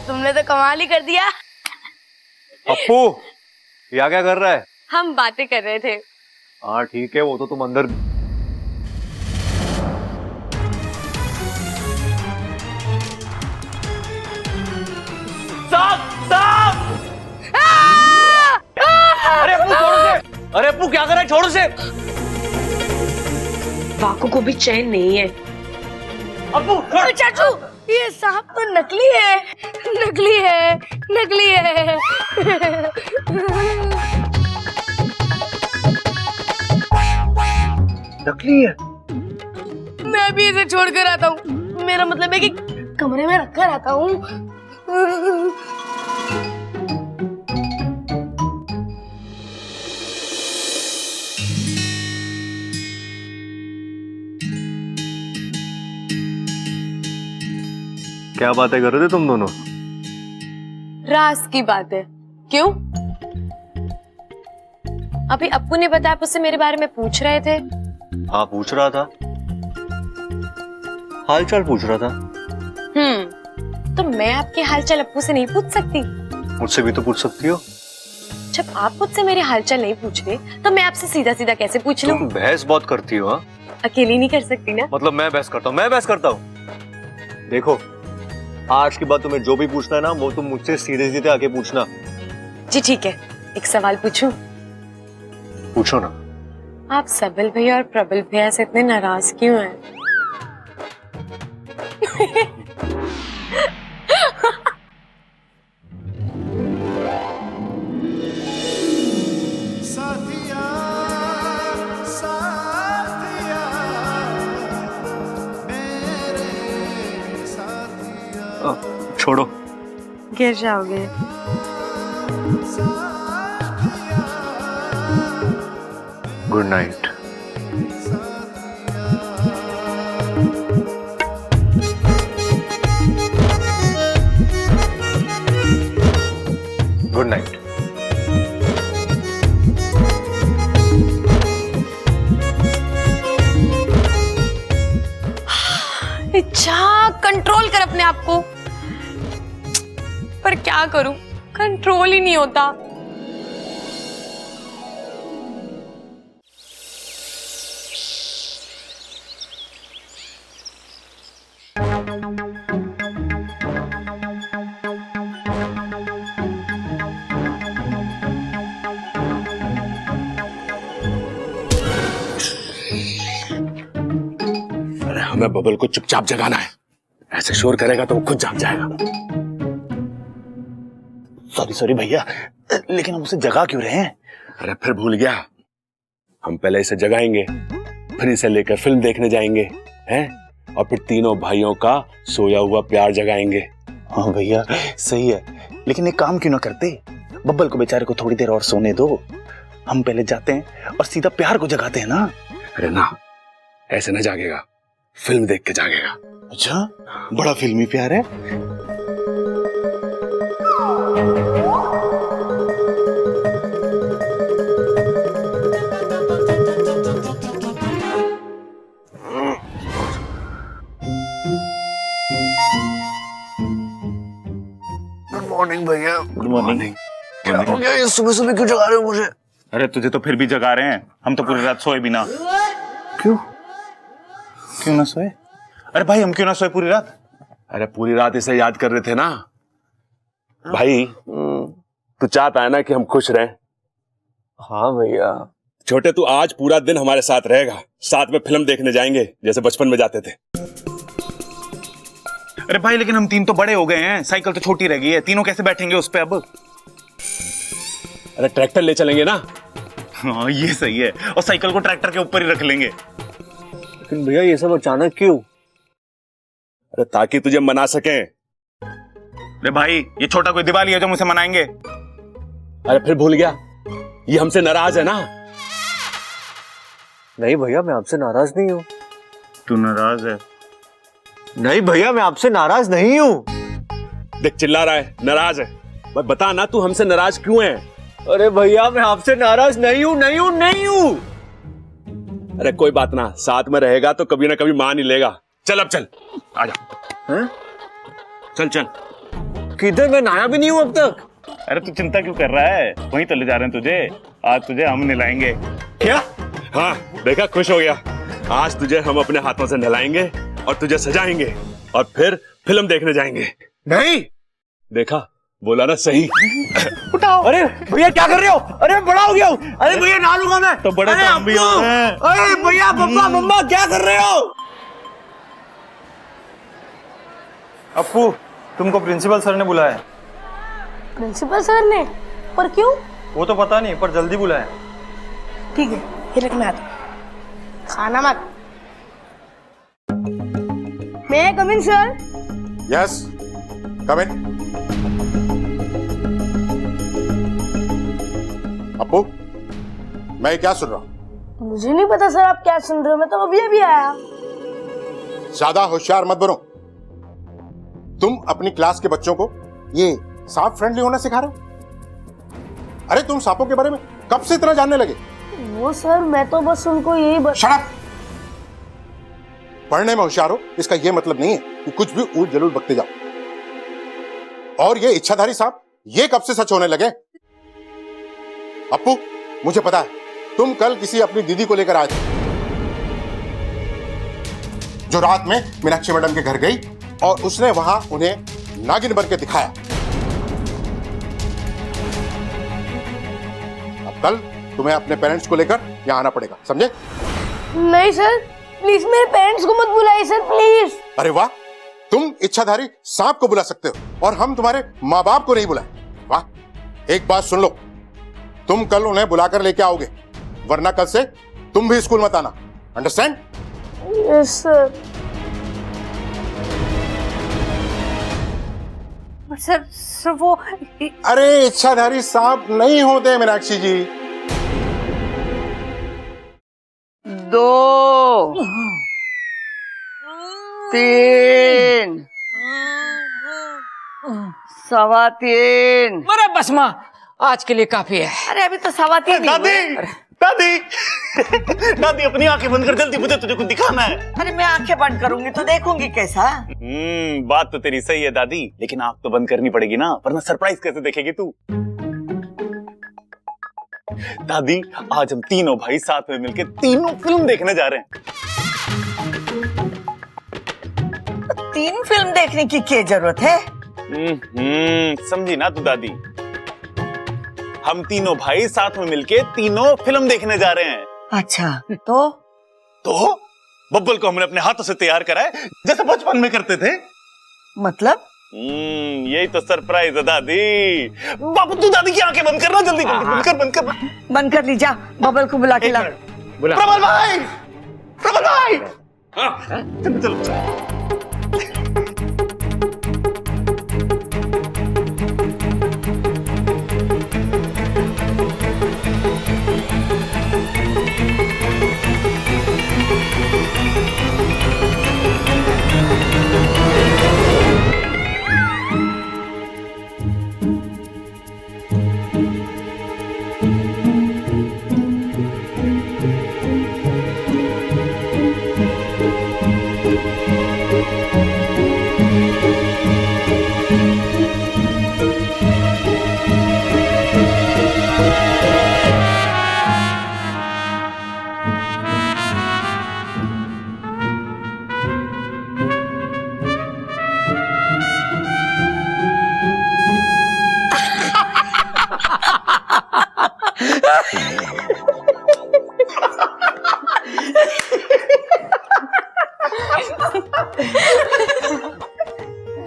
तुमने तो कमाल ही कर दिया। अप्पू, या क्या कर रहा है? हम बातें कर रहे थे। हाँ ठीक है, वो तो तुम अंदर। अरे अप्पू छोड़ो से! अरे अप्पू क्या कर रहा है? छोड़ो से! वाको को भी चैन नहीं है। अप्पू चाचू, ये सांप तो नकली है, नकली है, नकली है। नकली है? मैं भी इसे छोड़ कर आता हूँ। मेरा मतलब है कि कमरे में रखकर आता हूँ। क्या बातें कर रहे थे तुम दोनों? राज की बात है। क्यों? अभी अप्पू ने बताया, आप उससे मेरे बारे में पूछ रहे थे। हाँ पूछ रहा था, हालचाल पूछ रहा था। तो मैं आपके हालचाल अप्पू से नहीं पूछ सकती? मुझसे भी तो पूछ सकती हो। जब आप मुझसे मेरे हालचाल नहीं पूछ रहे तो मैं आपसे सीधा सीधा कैसे पूछ लूं? तुम बहस बहुत करती हो। हाँ अकेली नहीं कर सकती ना। मतलब मैं बहस करता हूँ? मैं बहस करता हूँ? देखो, आज के बाद तुम्हें जो भी पूछना है ना, वो तुम मुझसे सीधे सीधे आके पूछना। जी ठीक है, एक सवाल पूछूं? पूछो ना। आप सबल भैया और प्रबल भैया से इतने नाराज क्यों हैं? छोड़ो, गिर जाओगे। Good night. Good night. इच्छा, कंट्रोल कर अपने आप को। पर क्या करूं, कंट्रोल ही नहीं होता। अरे हमें बबल को चुपचाप जगाना है। ऐसे शोर करेगा तो वो खुद जाग जाएगा। सॉरी सॉरी भैया, लेकिन हम उसे जगा क्यों रहे हैं? अरे फिर भूल गया, हम पहले इसे जगाएंगे, फिर इसे लेकर फिल्म देखने जाएंगे, हैं? और फिर तीनों भाइयों का सोया हुआ प्यार जगाएंगे। हाँ भैया सही है, लेकिन एक काम क्यों ना करते, बब्बल को बेचारे को थोड़ी देर और सोने दो। हम पहले जाते हैं और सीधा प्यार को जगाते हैं ना। अरे ना, ऐसे ना जागेगा, फिल्म देख के जागेगा। अच्छा, बड़ा फिल्मी प्यार है। गुड मॉर्निंग भैया। Good morning. क्या हो गया, ये सुबह सुबह क्यों जगा रहे हो मुझे? अरे तुझे तो फिर भी जगा रहे हैं, हम तो पूरी रात सोए भी ना। क्यों? क्यों ना सोए? अरे भाई हम क्यों ना सोए पूरी रात? अरे पूरी रात इसे याद कर रहे थे ना भाई। तू चाहता है ना कि हम खुश रहें? हाँ भैया। छोटे, तू आज पूरा दिन हमारे साथ रहेगा, साथ में फिल्म देखने जाएंगे जैसे बचपन में जाते थे। अरे भाई लेकिन हम तीन तो बड़े हो गए हैं, साइकिल तो छोटी रह गई है, तीनों कैसे बैठेंगे उस पे अब? अरे ट्रैक्टर ले चलेंगे ना। हाँ ये सही है, और साइकिल को ट्रैक्टर के ऊपर ही रख लेंगे। लेकिन भैया ये सब अचानक क्यों? अरे ताकि तुझे मना सकें। अरे भाई ये छोटा कोई दिवाली है जो मुझे मनाएंगे? अरे फिर भूल गया, ये हमसे नाराज है ना। नहीं भैया, मैं आपसे नाराज नहीं हूँ। तू नाराज है? नहीं भैया, मैं आपसे नाराज नहीं हूँ। देख चिल्ला रहा है, नाराज है। भाई बता ना, तू हमसे नाराज क्यों है? अरे भैया मैं आपसे नाराज नहीं हूँ, नहीं हूँ, नहीं हूँ। अरे कोई बात ना, साथ में रहेगा तो कभी ना कभी मान ही लेगा। चल अब चल, आजा। चल चल। किधर? मैं नहाया भी नहीं हूँ अब तक। अरे तू चिंता क्यों कर रहा है, वहीं तो ले जा रहे हैं तुझे। आज तुझे हम नहलाएंगे। क्या? हाँ देखा, खुश हो गया। आज तुझे हम अपने हाथों से नहलाएंगे और तुझे सजाएंगे और फिर फिल्म देखने जाएंगे। नहीं देखा, बोला ना सही। उठाओ। अरे भैया क्या कर रहे हो? अरे बड़ा हो गया हूँ। अरे भैया नहा लूंगा मैं। तो बड़े अरे तो हम भी हो गए। अरे भैया, पप्पा मम्मा क्या कर रहे हो? अप्पू, तुमको प्रिंसिपल सर ने बुलाया। प्रिंसिपल सर ने? पर क्यों? वो तो पता नहीं, पर जल्दी बुलाया। ठीक है, ये रख, मैं आता हूं। खाना मत। मैं कम इन सर? यस, कम इन। अप्पू, मैं क्या सुन रहा हूं? मुझे नहीं पता सर आप क्या सुन रहे हो, मैं तो अभी अभी आया। ज्यादा होशियार मत बनो। तुम अपनी क्लास के बच्चों को ये सांप फ्रेंडली होना सिखा रहे हो? अरे तुम सांपों के बारे में कब से इतना जानने लगे? वो सर, मैं तो बस उनको यही शट अप! पढ़ने में होशियार हो इसका यह मतलब नहीं है कि कुछ भी ऊल जलूल बकते जाओ। और ये इच्छाधारी सांप, ये कब से सच होने लगे? अप्पू, मुझे पता है तुम कल किसी अपनी दीदी को लेकर आए थे, जो रात में मीनाक्षी मैडम के घर गई और उसने वहां उन्हें नागिन बन के दिखाया। अब कल तुम्हें अपने पेरेंट्स को लेकर यहां आना पड़ेगा, समझे? नहीं सर, प्लीज मेरे पेरेंट्स को मत बुलाइए सर, प्लीज। अरे वाह, तुम इच्छाधारी सांप को बुला सकते हो और हम तुम्हारे माँ बाप को नहीं बुलाए। वाह! एक बात सुन लो, तुम कल उन्हें बुलाकर लेके आओगे, वरना कल से तुम भी स्कूल मत आना। अंडरस्टैंड? Yes sir. सर वो अरे इच्छाधारी सांप नहीं होते मीनाक्षी जी। 2 3 3:15। अरे बस माँ, आज के लिए काफी है। अरे अभी तो 3:15 दादी, दादी, दादी अपनी आंखें बंद कर, जल्दी, मुझे तुझे कुछ दिखाना है। अरे मैं आंखें बंद करूंगी तो देखूंगी कैसा? बात तो तेरी सही है दादी, लेकिन आंख तो बंद करनी पड़ेगी ना, वरना सरप्राइज कैसे देखेगी तू? दादी, आज हम तीनों भाई साथ में मिलकर तीनों फिल्म देखने जा रहे हैं। 3 फिल्म देखने की क्या जरूरत है? समझी ना तू दादी? हम तीनों भाई साथ में मिलके तीनों फिल्म देखने जा रहे हैं। अच्छा, तो बब्बल को हमने अपने हाथों से तैयार करा है, जैसे बचपन में करते थे। मतलब? यही तो सरप्राइज है दादी। बाबू तू दादी की आंखें बंद करना, जल्दी बंद कर ली। जा, बब्बल को बुला के ला। प्रबल भाई, प्रबल भाई, चलो।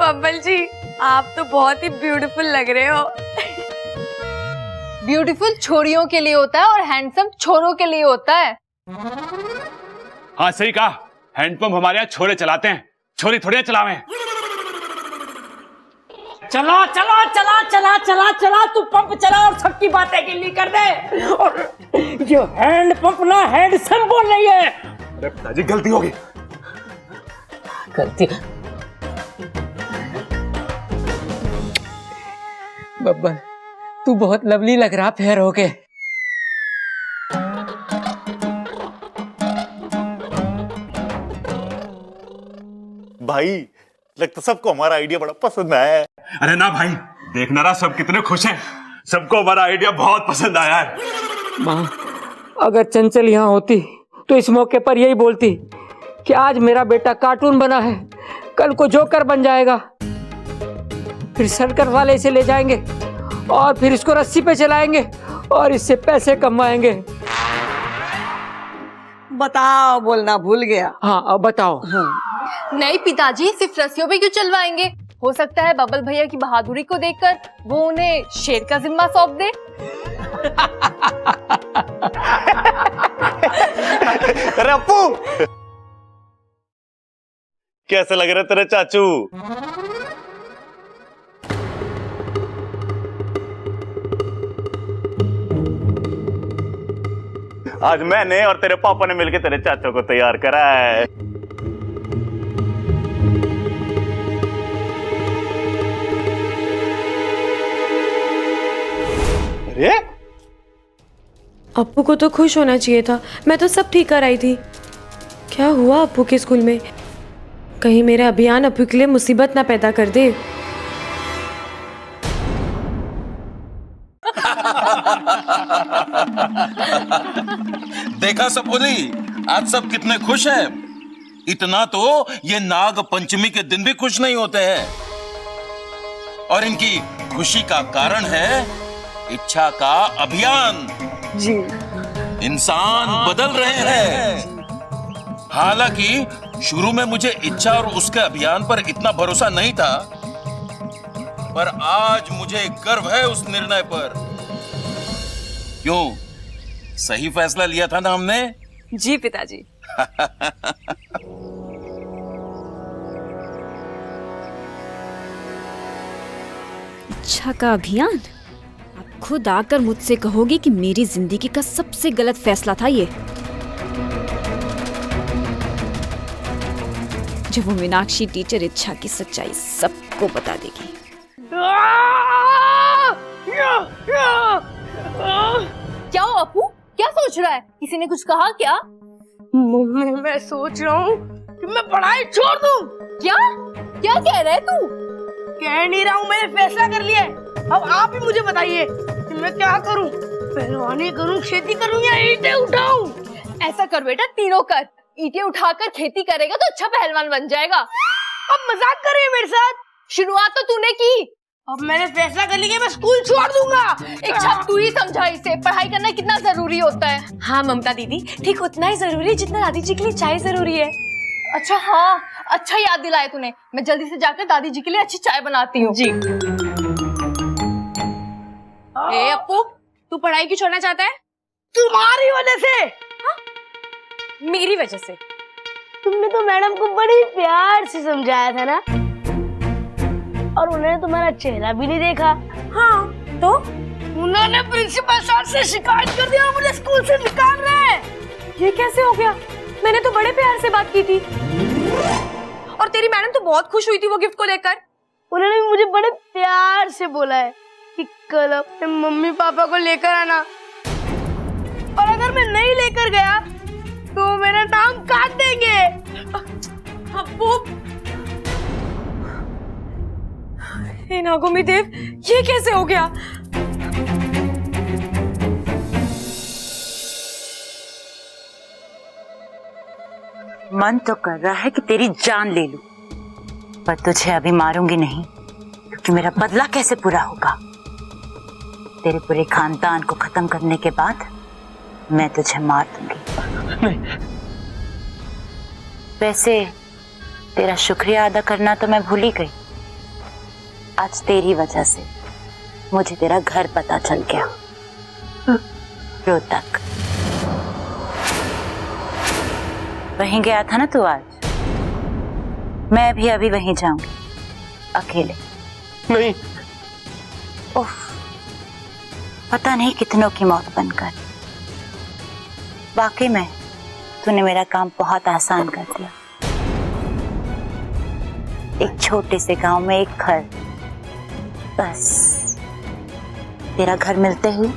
बब्बल जी, आप तो बहुत ही ब्यूटीफुल लग रहे हो। ब्यूटीफुल छोरियों के लिए होता है और हैंडसम छोरों के लिए होता है। हाँ सही कहा, हैंडपंप हमारे यहाँ छोरे चलाते हैं, छोरी थोड़ी चलावे। चला चला चला चला चला चला, तू पंप चला और सबकी बातें गिल्ली कर दे। और ये हैंड पंप ना हैंड सम बोल रही है। अरे पिताजी गलती होगी। गलती? बब्बन, तू बहुत लवली लग रहा फेयर होके। भाई लगता सबको हमारा आइडिया बड़ा पसंद आया है। अरे ना भाई, देखना रहा सब कितने खुश हैं। सबको हमारा आइडिया बहुत पसंद आया है। माँ, अगर चंचल यहाँ होती तो इस मौके पर यही बोलती कि आज मेरा बेटा कार्टून बना है, कल को जोकर बन जाएगा, फिर सर्कस वाले इसे ले जाएंगे और फिर इसको रस्सी पे चलाएंगे और इससे पैसे कमाएंगे। बताओ, बोलना भूल गया। हाँ, अब बताओ। नहीं पिताजी, सिर्फ रस्सियों पे क्यों चलवाएंगे? हो सकता है बबल भैया की बहादुरी को देखकर वो उन्हें शेर का जिम्मा सौंप दे। अरे अप्पू, कैसे लग रहे तेरे चाचू? आज मैंने और तेरे पापा ने मिलकर तेरे चाचू को तैयार करा है। अरे अप्पू को तो खुश होना चाहिए था, मैं तो सब ठीक कर आई थी। क्या हुआ अप्पू के स्कूल में? कहीं मेरा अभियान अप्पू के लिए मुसीबत ना पैदा कर दे। देखा सबोली, आज सब कितने खुश हैं। इतना तो ये नाग पंचमी के दिन भी खुश नहीं होते हैं। और इनकी खुशी का कारण है इच्छा का अभियान। जी, इंसान बदल रहे हैं। हालांकि शुरू में मुझे इच्छा और उसके अभियान पर इतना भरोसा नहीं था, पर आज मुझे गर्व है उस निर्णय पर। क्यों, सही फैसला लिया था ना हमने? जी पिताजी। इच्छा का अभियान? आप खुद आकर मुझसे कहोगे कि मेरी जिंदगी का सबसे गलत फैसला था ये। जब वो मीनाक्षी टीचर इच्छा की सच्चाई सबको बता देगी। क्या हो अपू, क्या सोच रहा है? किसी ने कुछ कहा क्या? मैं सोच रहा हूँ कि मैं पढ़ाई छोड़ दूँ। क्या क्या कह रहा है तू? कह नहीं रहा हूँ, मैंने फैसला कर लिया है। अब आप ही मुझे बताइए कि मैं क्या करूँ? पहलवानी करूँ, खेती करूँ या ईंटें उठाऊँ? ऐसा कर बेटा, तीनों कर। ईंटें उठाकर खेती करेगा तो अच्छा पहलवान बन जाएगा। अब मजाक कर रही है मेरे साथ? शुरुआत तो तूने की। अब मैंने फैसला कर लिया, मैं स्कूल छोड़ दूंगा। इच्छा, तू ही समझा इसे पढ़ाई करना कितना जरूरी होता है। हाँ ममता दीदी, ठीक उतना ही जरूरी है जितना दादी जी के लिए चाय जरूरी है। अच्छा हाँ, अच्छा याद दिलाया तूने। मैं जल्दी से जाकर दादी जी के लिए अच्छी चाय बनाती हूँ। जी। ए अप्पू, तू पढ़ाई क्यों छोड़ना चाहता है? तुम्हारी वजह से। हाँ? मेरी वजह से? तुमने तो मैडम को बड़ी प्यार से समझाया था ना, और उन्होंने तुम्हारा चेहरा भी नहीं देखा। हाँ तो उन्होंने प्रिंसिपल सर से शिकायत कर दिया और मुझे स्कूल से निकाल रहे हैं। ये कैसे हो गया? मैंने तो बड़े प्यार से बात की थी और तेरी मैडम तो बहुत खुश हुई थी वो गिफ्ट को लेकर। उन्होंने मुझे बड़े प्यार से बोला है कि कल अपने मम्मी पापा को लेकर आना, और अगर मैं नहीं लेकर गया तो मेरा नाम काट देंगे। अप्पू, हे नागोमी देव, ये कैसे हो गया? मन तो कर रहा है कि तेरी जान ले लूं, पर तुझे अभी मारूंगी नहीं, क्योंकि मेरा बदला कैसे पूरा होगा। तेरे पूरे खानदान को खत्म करने के बाद मैं तुझे मार दूंगी। वैसे तेरा शुक्रिया अदा करना तो मैं भूल ही गई। आज तेरी वजह से मुझे तेरा घर पता चल गया, रोहतक। वहीं गया था ना तू आज? मैं भी अभी वहीं जाऊंगी, अकेले। नहीं। उफ, पता नहीं कितनों की मौत बनकर। वाकई में तूने मेरा काम बहुत आसान कर दिया। एक छोटे से गांव में एक घर, बस तेरा घर मिलते ही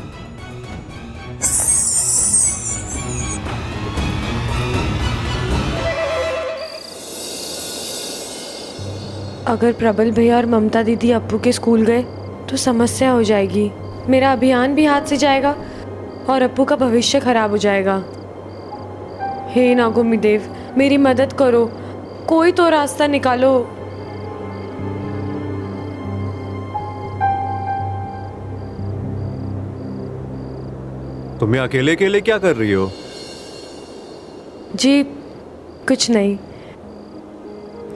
अगर प्रबल भैया और ममता दीदी अप्पू के स्कूल गए तो समस्या हो जाएगी। मेरा अभियान भी हाथ से जाएगा और अप्पू का भविष्य खराब हो जाएगा। हे नागोमी देव, मेरी मदद करो, कोई तो रास्ता निकालो। तुम अकेले अकेले क्या कर रही हो? जी कुछ नहीं,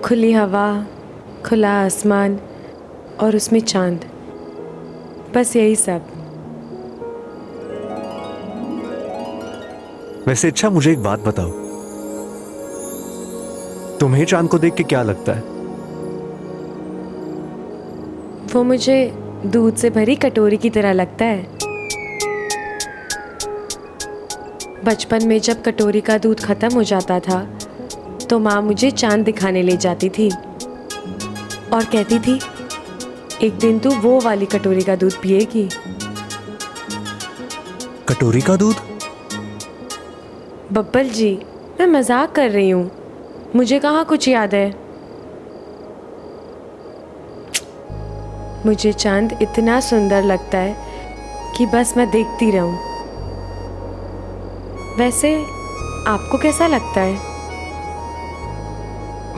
खुली हवा, खुला आसमान और उसमें चांद, बस यही सब। वैसे अच्छा, मुझे एक बात बताओ, तुम्हें चांद को देख के क्या लगता है? वो मुझे दूध से भरी कटोरी की तरह लगता है। बचपन में जब कटोरी का दूध खत्म हो जाता था तो माँ मुझे चांद दिखाने ले जाती थी और कहती थी एक दिन तू वो वाली कटोरी का दूध पिएगी। कटोरी का दूध? बब्बल जी, मैं मजाक कर रही हूँ, मुझे कहाँ कुछ याद है। मुझे चांद इतना सुंदर लगता है कि बस मैं देखती रहूं। वैसे आपको कैसा लगता है?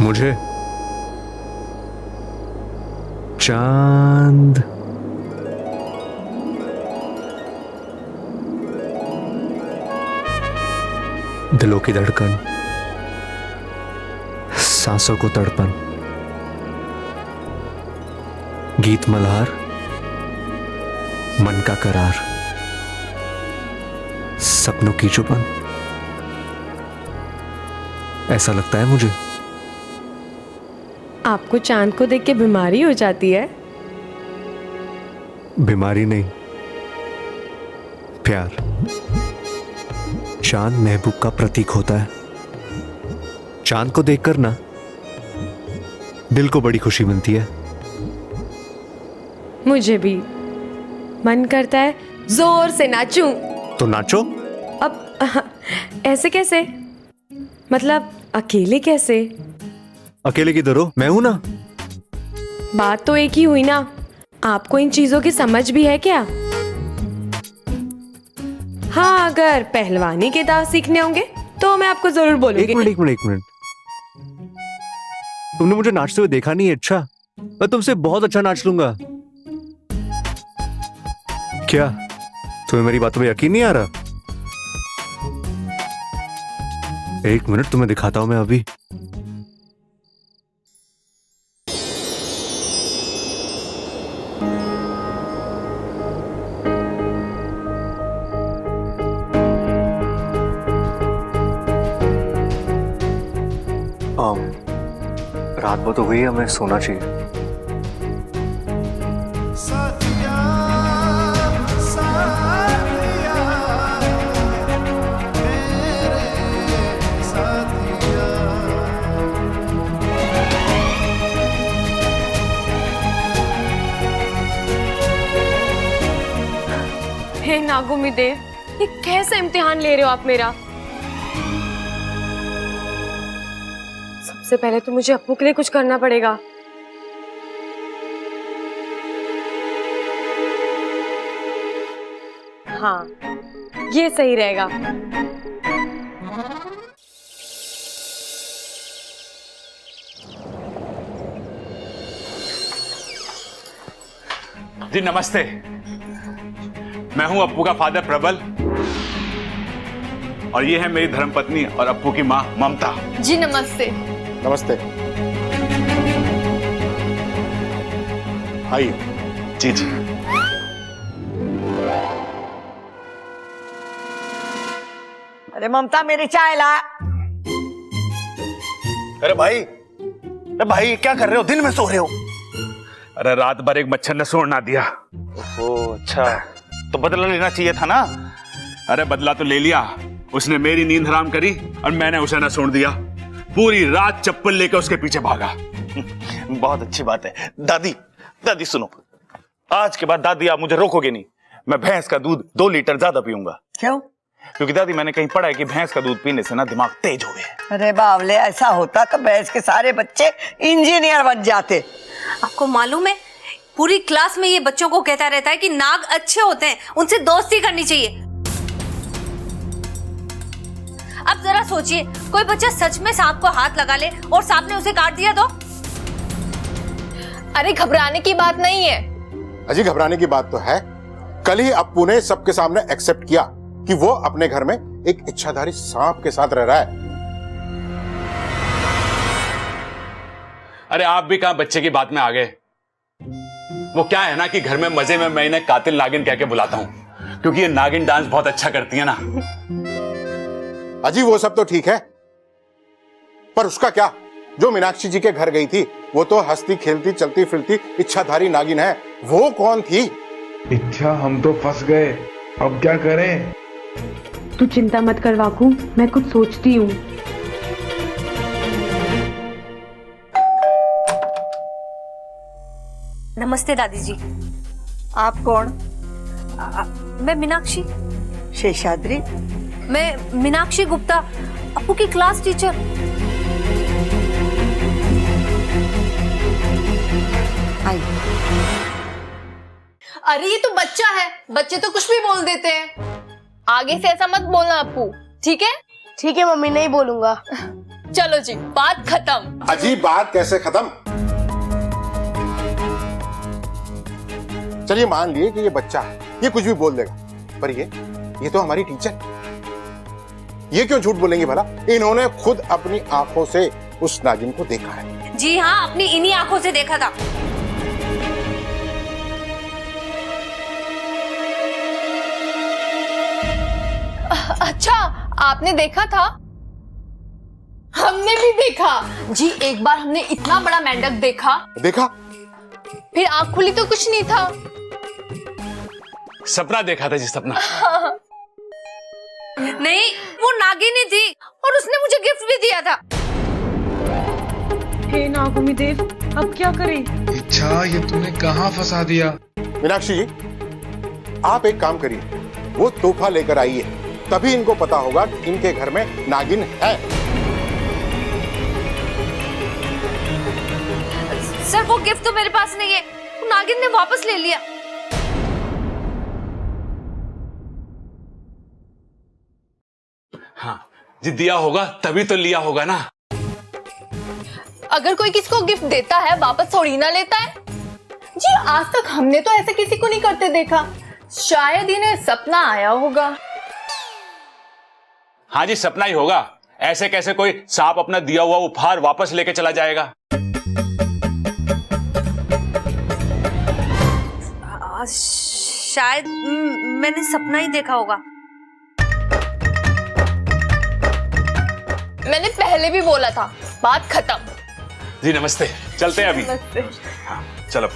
मुझे चांद दिलों की धड़कन, सांसों को तड़पन, गीत मल्हार, मन का करार, सपनों की चुपन, ऐसा लगता है मुझे। आपको चांद को देख के बीमारी हो जाती है? बीमारी नहीं, प्यार। चांद महबूब का प्रतीक होता है। चांद को देखकर ना दिल को बड़ी खुशी मिलती है। मुझे भी मन करता है जोर से नाचूं। तो नाचो। अब ऐसे कैसे? मतलब अकेले कैसे? अकेले किधर हो? मैं हूं ना। बात तो एक ही हुई ना। आपको इन चीजों की समझ भी है क्या? हाँ, अगर पहलवानी के दाव सीखने होंगे तो मैं आपको जरूर बोलूंगी। एक मिनट। तुमने मुझे नाचते हुए देखा नहीं है? अच्छा, मैं तुमसे बहुत अच्छा नाच लूंगा। क्या तुम्हें मेरी बातों में यकीन नहीं आ रहा? एक मिनट, तुम्हें दिखाता हूं मैं अभी। रात बहुत हो गई है, हमें सोना चाहिए। हे नागोमी देव, ये कैसा इम्तिहान ले रहे हो आप मेरा? सबसे पहले तो मुझे अप्पू के लिए कुछ करना पड़ेगा। हाँ, ये सही रहेगा। जी नमस्ते, मैं हूं अप्पू का फादर प्रबल और ये है मेरी धर्मपत्नी और अप्पू की मां ममता। जी नमस्ते। नमस्ते। आइए। जी। अरे ममता, मेरी चाय ला। अरे भाई क्या कर रहे हो? दिन में सो रहे हो? अरे रात भर एक मच्छर ने सोने ना दिया। ओह अच्छा, तो बदला लेना चाहिए था ना। अरे बदला तो ले लिया, उसने मेरी नींद हराम करी और मैंने उसे ना सोने दिया। पूरी रात चप्पल लेकर उसके पीछे भागा। बहुत अच्छी बात है। दादी सुनो, आज के बाद दादी आप मुझे रोकोगे नहीं। मैं भैंस का दूध 2 लीटर ज्यादा पीऊंगा। क्यों? क्योंकि दादी मैंने कहीं पढ़ा है कि भैंस का दूध पीने से ना दिमाग तेज हो गया। अरे बावले, ऐसा होता तो भैंस के सारे बच्चे इंजीनियर बन जाते। आपको मालूम है पूरी क्लास में ये बच्चों को कहता रहता है कि नाग अच्छे होते हैं, उनसे दोस्ती करनी चाहिए। अब जरा सोचिए, कोई बच्चा सच में सांप को हाथ लगा ले और सांप ने उसे काट दिया तो? अरे घबराने की बात नहीं है। अजी घबराने की बात तो है। कल ही अप्पू ने सबके सामने एक्सेप्ट किया कि वो अपने घर में एक इच्छाधारी सांप के साथ रह रहा है। अरे आप भी कहां बच्चे की बात में आ गए। वो क्या है ना कि घर में मजे में मैं इन्हें कातिल नागिन कह के बुलाता हूं, क्योंकि ये नागिन डांस बहुत अच्छा करती है ना। अजी वो सब तो ठीक है, पर उसका क्या? जो मीनाक्षी जी के घर गई थी वो तो हंसती खेलती चलती फिरती इच्छाधारी नागिन है। वो कौन थी? इच्छा, हम तो फंस गए, अब क्या करें? तू चिंता मत कर वाकू, मैं कुछ सोचती हूँ। नमस्ते दादी जी। आप कौन? मैं मीनाक्षी। शेषाद्री? मैं मीनाक्षी गुप्ता, अप्पू की क्लास टीचर। आई। अरे ये तो बच्चा है, बच्चे तो कुछ भी बोल देते हैं। आगे से ऐसा मत बोलना अप्पू, ठीक है? ठीक है मम्मी, नहीं बोलूंगा। चलो जी, बात खत्म। अजी बात कैसे खत्म? चलिए मान लिए कि ये बच्चा है, ये कुछ भी बोल देगा, पर ये तो हमारी टीचर। ये क्यों झूठ बोलेंगे भला? इन्होंने खुद अपनी आंखों से उस नागिन को देखा है। जी हाँ, अपनी इन्हीं आंखों से देखा था। अच्छा, आपने देखा था? हमने भी देखा जी। एक बार हमने इतना बड़ा मेंढक देखा। फिर आंख खुली तो कुछ नहीं था। सपना देखा था जी, सपना। नहीं, वो नागिन ही थी और उसने मुझे गिफ्ट भी दिया था। हे नागुमी देव, अब क्या करें? इच्छा, ये तूने कहाँ फंसा दिया? मीनाक्षी जी, आप एक काम करिए, वो तोहफा लेकर आइए, तभी इनको पता होगा कि इनके घर में नागिन है। सर, वो गिफ्ट तो मेरे पास नहीं है, वो नागिन ने वापस ले लिया। हाँ जी, दिया होगा तभी तो लिया होगा ना। अगर कोई किसी को गिफ्ट देता है वापस थोड़ी ना लेता है जी। आज तक हमने तो ऐसे किसी को नहीं करते देखा। शायद इन्हें सपना आया होगा। हाँ जी, सपना ही होगा। ऐसे कैसे कोई सांप अपना दिया हुआ उपहार वापस लेके चला जाएगा? शायद मैंने सपना ही देखा होगा। मैंने पहले भी बोला था, बात खत्म। जी नमस्ते, चलते हैं अभी। नमस्ते। हाँ चलो।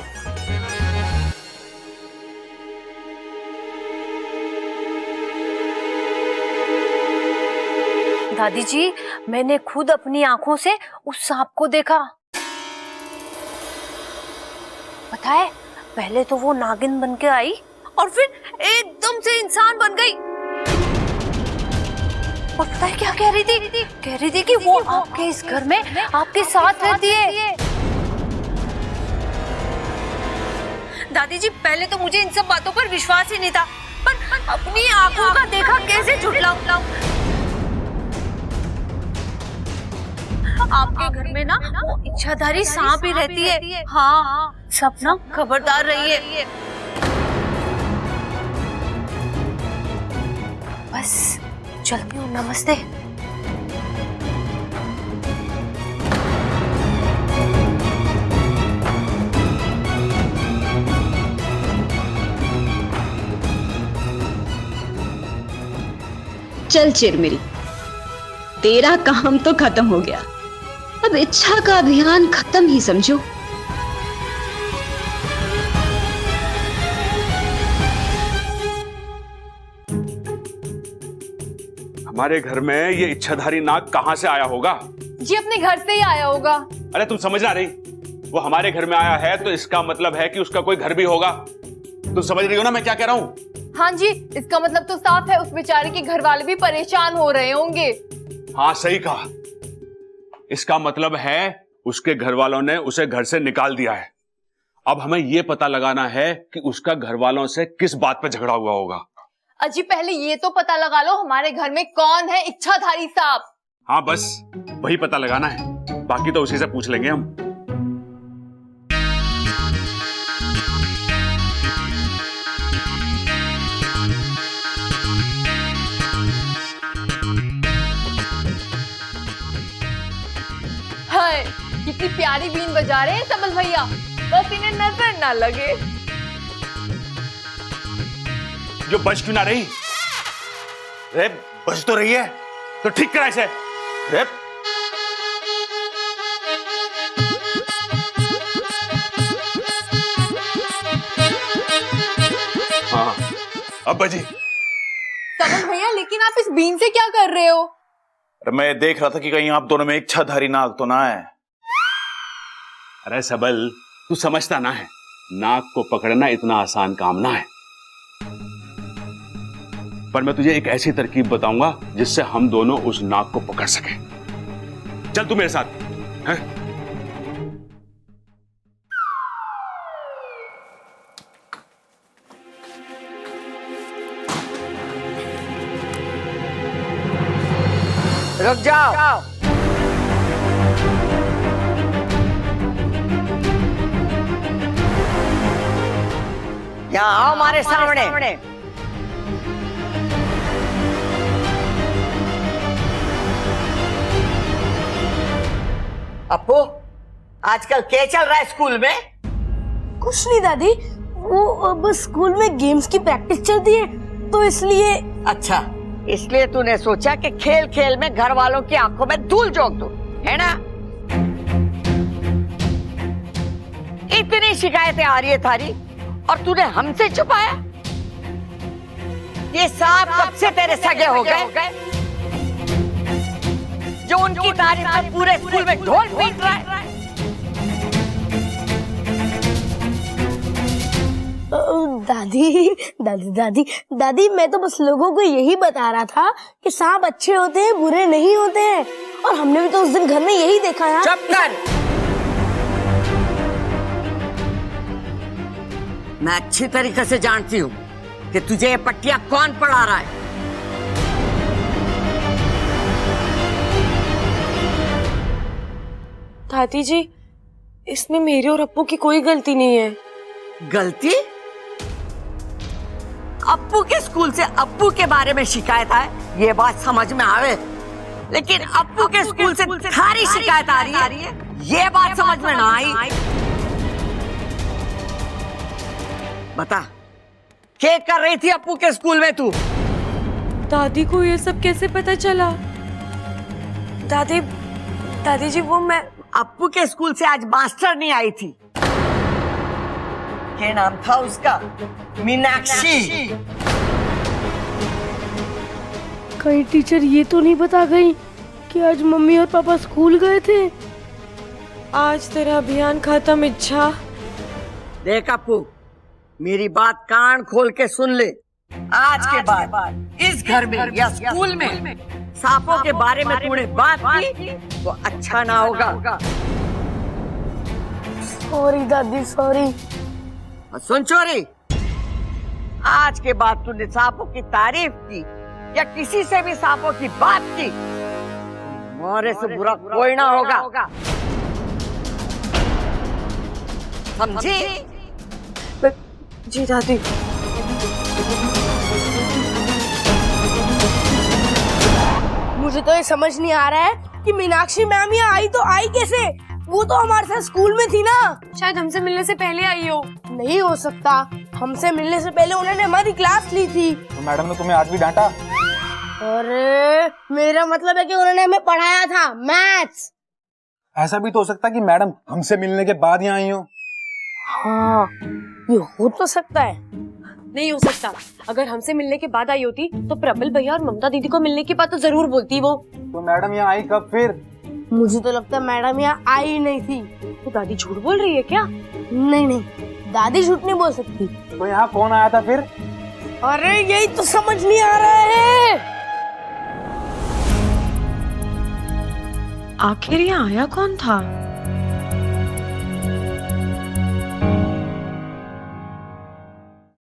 दादी जी, मैंने खुद अपनी आंखों से उस सांप को देखा। पता है, पहले तो वो नागिन बन के आई और फिर एकदम से इंसान बन गई। और पता है क्या कह रही थी? कह रही थी कि वो आपके इस घर में आपके साथ रहती है। दादी जी, पहले तो मुझे इन सब बातों पर विश्वास ही नहीं था, पर अपनी आंखों का देखा कैसे झुठलाऊं? आपके घर में ना वो इच्छाधारी सांप ही रहती है। हाँ, सपना खबरदार रहिए। बस चलती हूँ, नमस्ते। चल चिरमिरी, तेरा काम तो खत्म हो गया। अब इच्छा का अभियान खत्म ही समझो। हमारे घर में ये इच्छाधारी नाग कहां से आया होगा? जी अपने घर से ही आया होगा। अरे तुम समझ ना रही? वो हमारे घर में आया है तो इसका मतलब है कि उसका कोई घर भी होगा। तुम समझ रही हो ना मैं क्या कह रहा हूं? हाँ जी, इसका मतलब तो साफ है उस बेचारे के घर वाले भी परेशान हो रहे होंगे। हाँ सही कहा, इसका मतलब है उसके घर वालों ने उसे घर से निकाल दिया है। अब हमें यह पता लगाना है कि उसका घर वालों से किस बात पे झगड़ा हुआ होगा। अजी पहले ये तो पता लगा लो हमारे घर में कौन है इच्छाधारी सांप। हाँ बस वही पता लगाना है, बाकी तो उसी से पूछ लेंगे हम। हाय कितनी प्यारी बीन बजा रहे हैं सबल भैया, बस इन्हें नजर ना लगे। जो बज क्यों ना रही? रे बज तो रही है तो ठीक करा इसे। रे हाँ अब बजी। सबल भैया लेकिन आप इस बीन से क्या कर रहे हो? मैं देख रहा था कि कहीं आप दोनों में इच्छाधारी नाग तो ना है। अरे सबल तू समझता ना है, नाग को पकड़ना इतना आसान काम ना है। पर मैं तुझे एक ऐसी तरकीब बताऊंगा जिससे हम दोनों उस नाग को पकड़ सकें। चल तू मेरे साथ हैं? रुक जाओ। यहाँ आओ हमारे सामने। अपू आजकल क्या चल रहा है स्कूल में? कुछ नहीं दादी, वो बस स्कूल में गेम्स की प्रैक्टिस चलती है तो इसलिए। अच्छा, इसलिए तूने सोचा कि खेल खेल में घर वालों की आंखों में धूल झोंक दूं, है ना? इतनी शिकायतें आ रही है थारी और तूने हमसे छुपाया। ये सांप कब से तेरे सगे हो गए जो उनकी तारीफ में पूरे स्कूल में ढोल पीट रहा है? दादी दादी दादी दादी मैं तो बस लोगों को यही बता रहा था कि सांप अच्छे होते हैं बुरे नहीं होते हैं, और हमने भी तो उस दिन घर में यही देखा है। चुप कर। मैं अच्छी तरीके से जानती हूँ कि तुझे ये पट्टियां कौन पढ़ा रहा है। दादी जी इसमें मेरी और अप्पू की कोई गलती नहीं है। गलती? अप्पू के स्कूल से अप्पू के बारे में शिकायत आए ये बात समझ में आवे, लेकिन अप्पू के स्कूल से थारी शिकायत आ रही है ये बात समझ में ना आई। बता क्या कर रही थी अप्पू के स्कूल में तू? दादी को ये सब कैसे पता चला? दादी जी वो मैं अप्पू के स्कूल से आज मास्टर नहीं आई थी। क्या नाम था उसका? मीनाक्षी। कहीं टीचर ये तो नहीं बता गई कि आज मम्मी और पापा स्कूल गए थे? आज तेरा अभियान खत्म। इच्छा देख अप्पू, मेरी बात कान खोल के सुन ले। आज के बाद इस घर में या स्कूल में सांपों के बारे में तूने बात की तो अच्छा ना होगा। सॉरी दादी सॉरी। सुन चोरी, आज के बाद तूने सांपों की तारीफ की या किसी से भी सांपों की बात की, मोरे से बुरा कोई ना होगा, समझी? जी दादी। मुझे तो ये समझ नहीं आ रहा है कि मीनाक्षी मैम यहाँ आई तो आई कैसे? वो तो हमारे साथ स्कूल में थी ना। शायद हमसे मिलने से पहले आई हो। नहीं हो सकता, हमसे मिलने से पहले उन्होंने हमारी क्लास ली थी। तो मैडम ने तुम्हें आज भी डांटा? अरे मेरा मतलब है कि उन्होंने हमें पढ़ाया था मैथ्स। ऐसा भी तो हो सकता है कि मैडम हमसे मिलने के बाद यहाँ आई हो। हाँ ये हो तो सकता है। नहीं हो सकता, अगर हमसे मिलने के बाद आई होती तो प्रबल भैया और ममता दीदी को मिलने की बात तो जरूर बोलती वो। तो मैडम यहाँ आई कब फिर? मुझे तो लगता है मैडम यहाँ आई ही नहीं थी। तो दादी झूठ बोल रही है क्या? नहीं नहीं, दादी झूठ नहीं बोल सकती। तो यहाँ कौन आया था फिर? अरे यही तो समझ नहीं आ रहा है। आखिर यहाँ आया कौन था?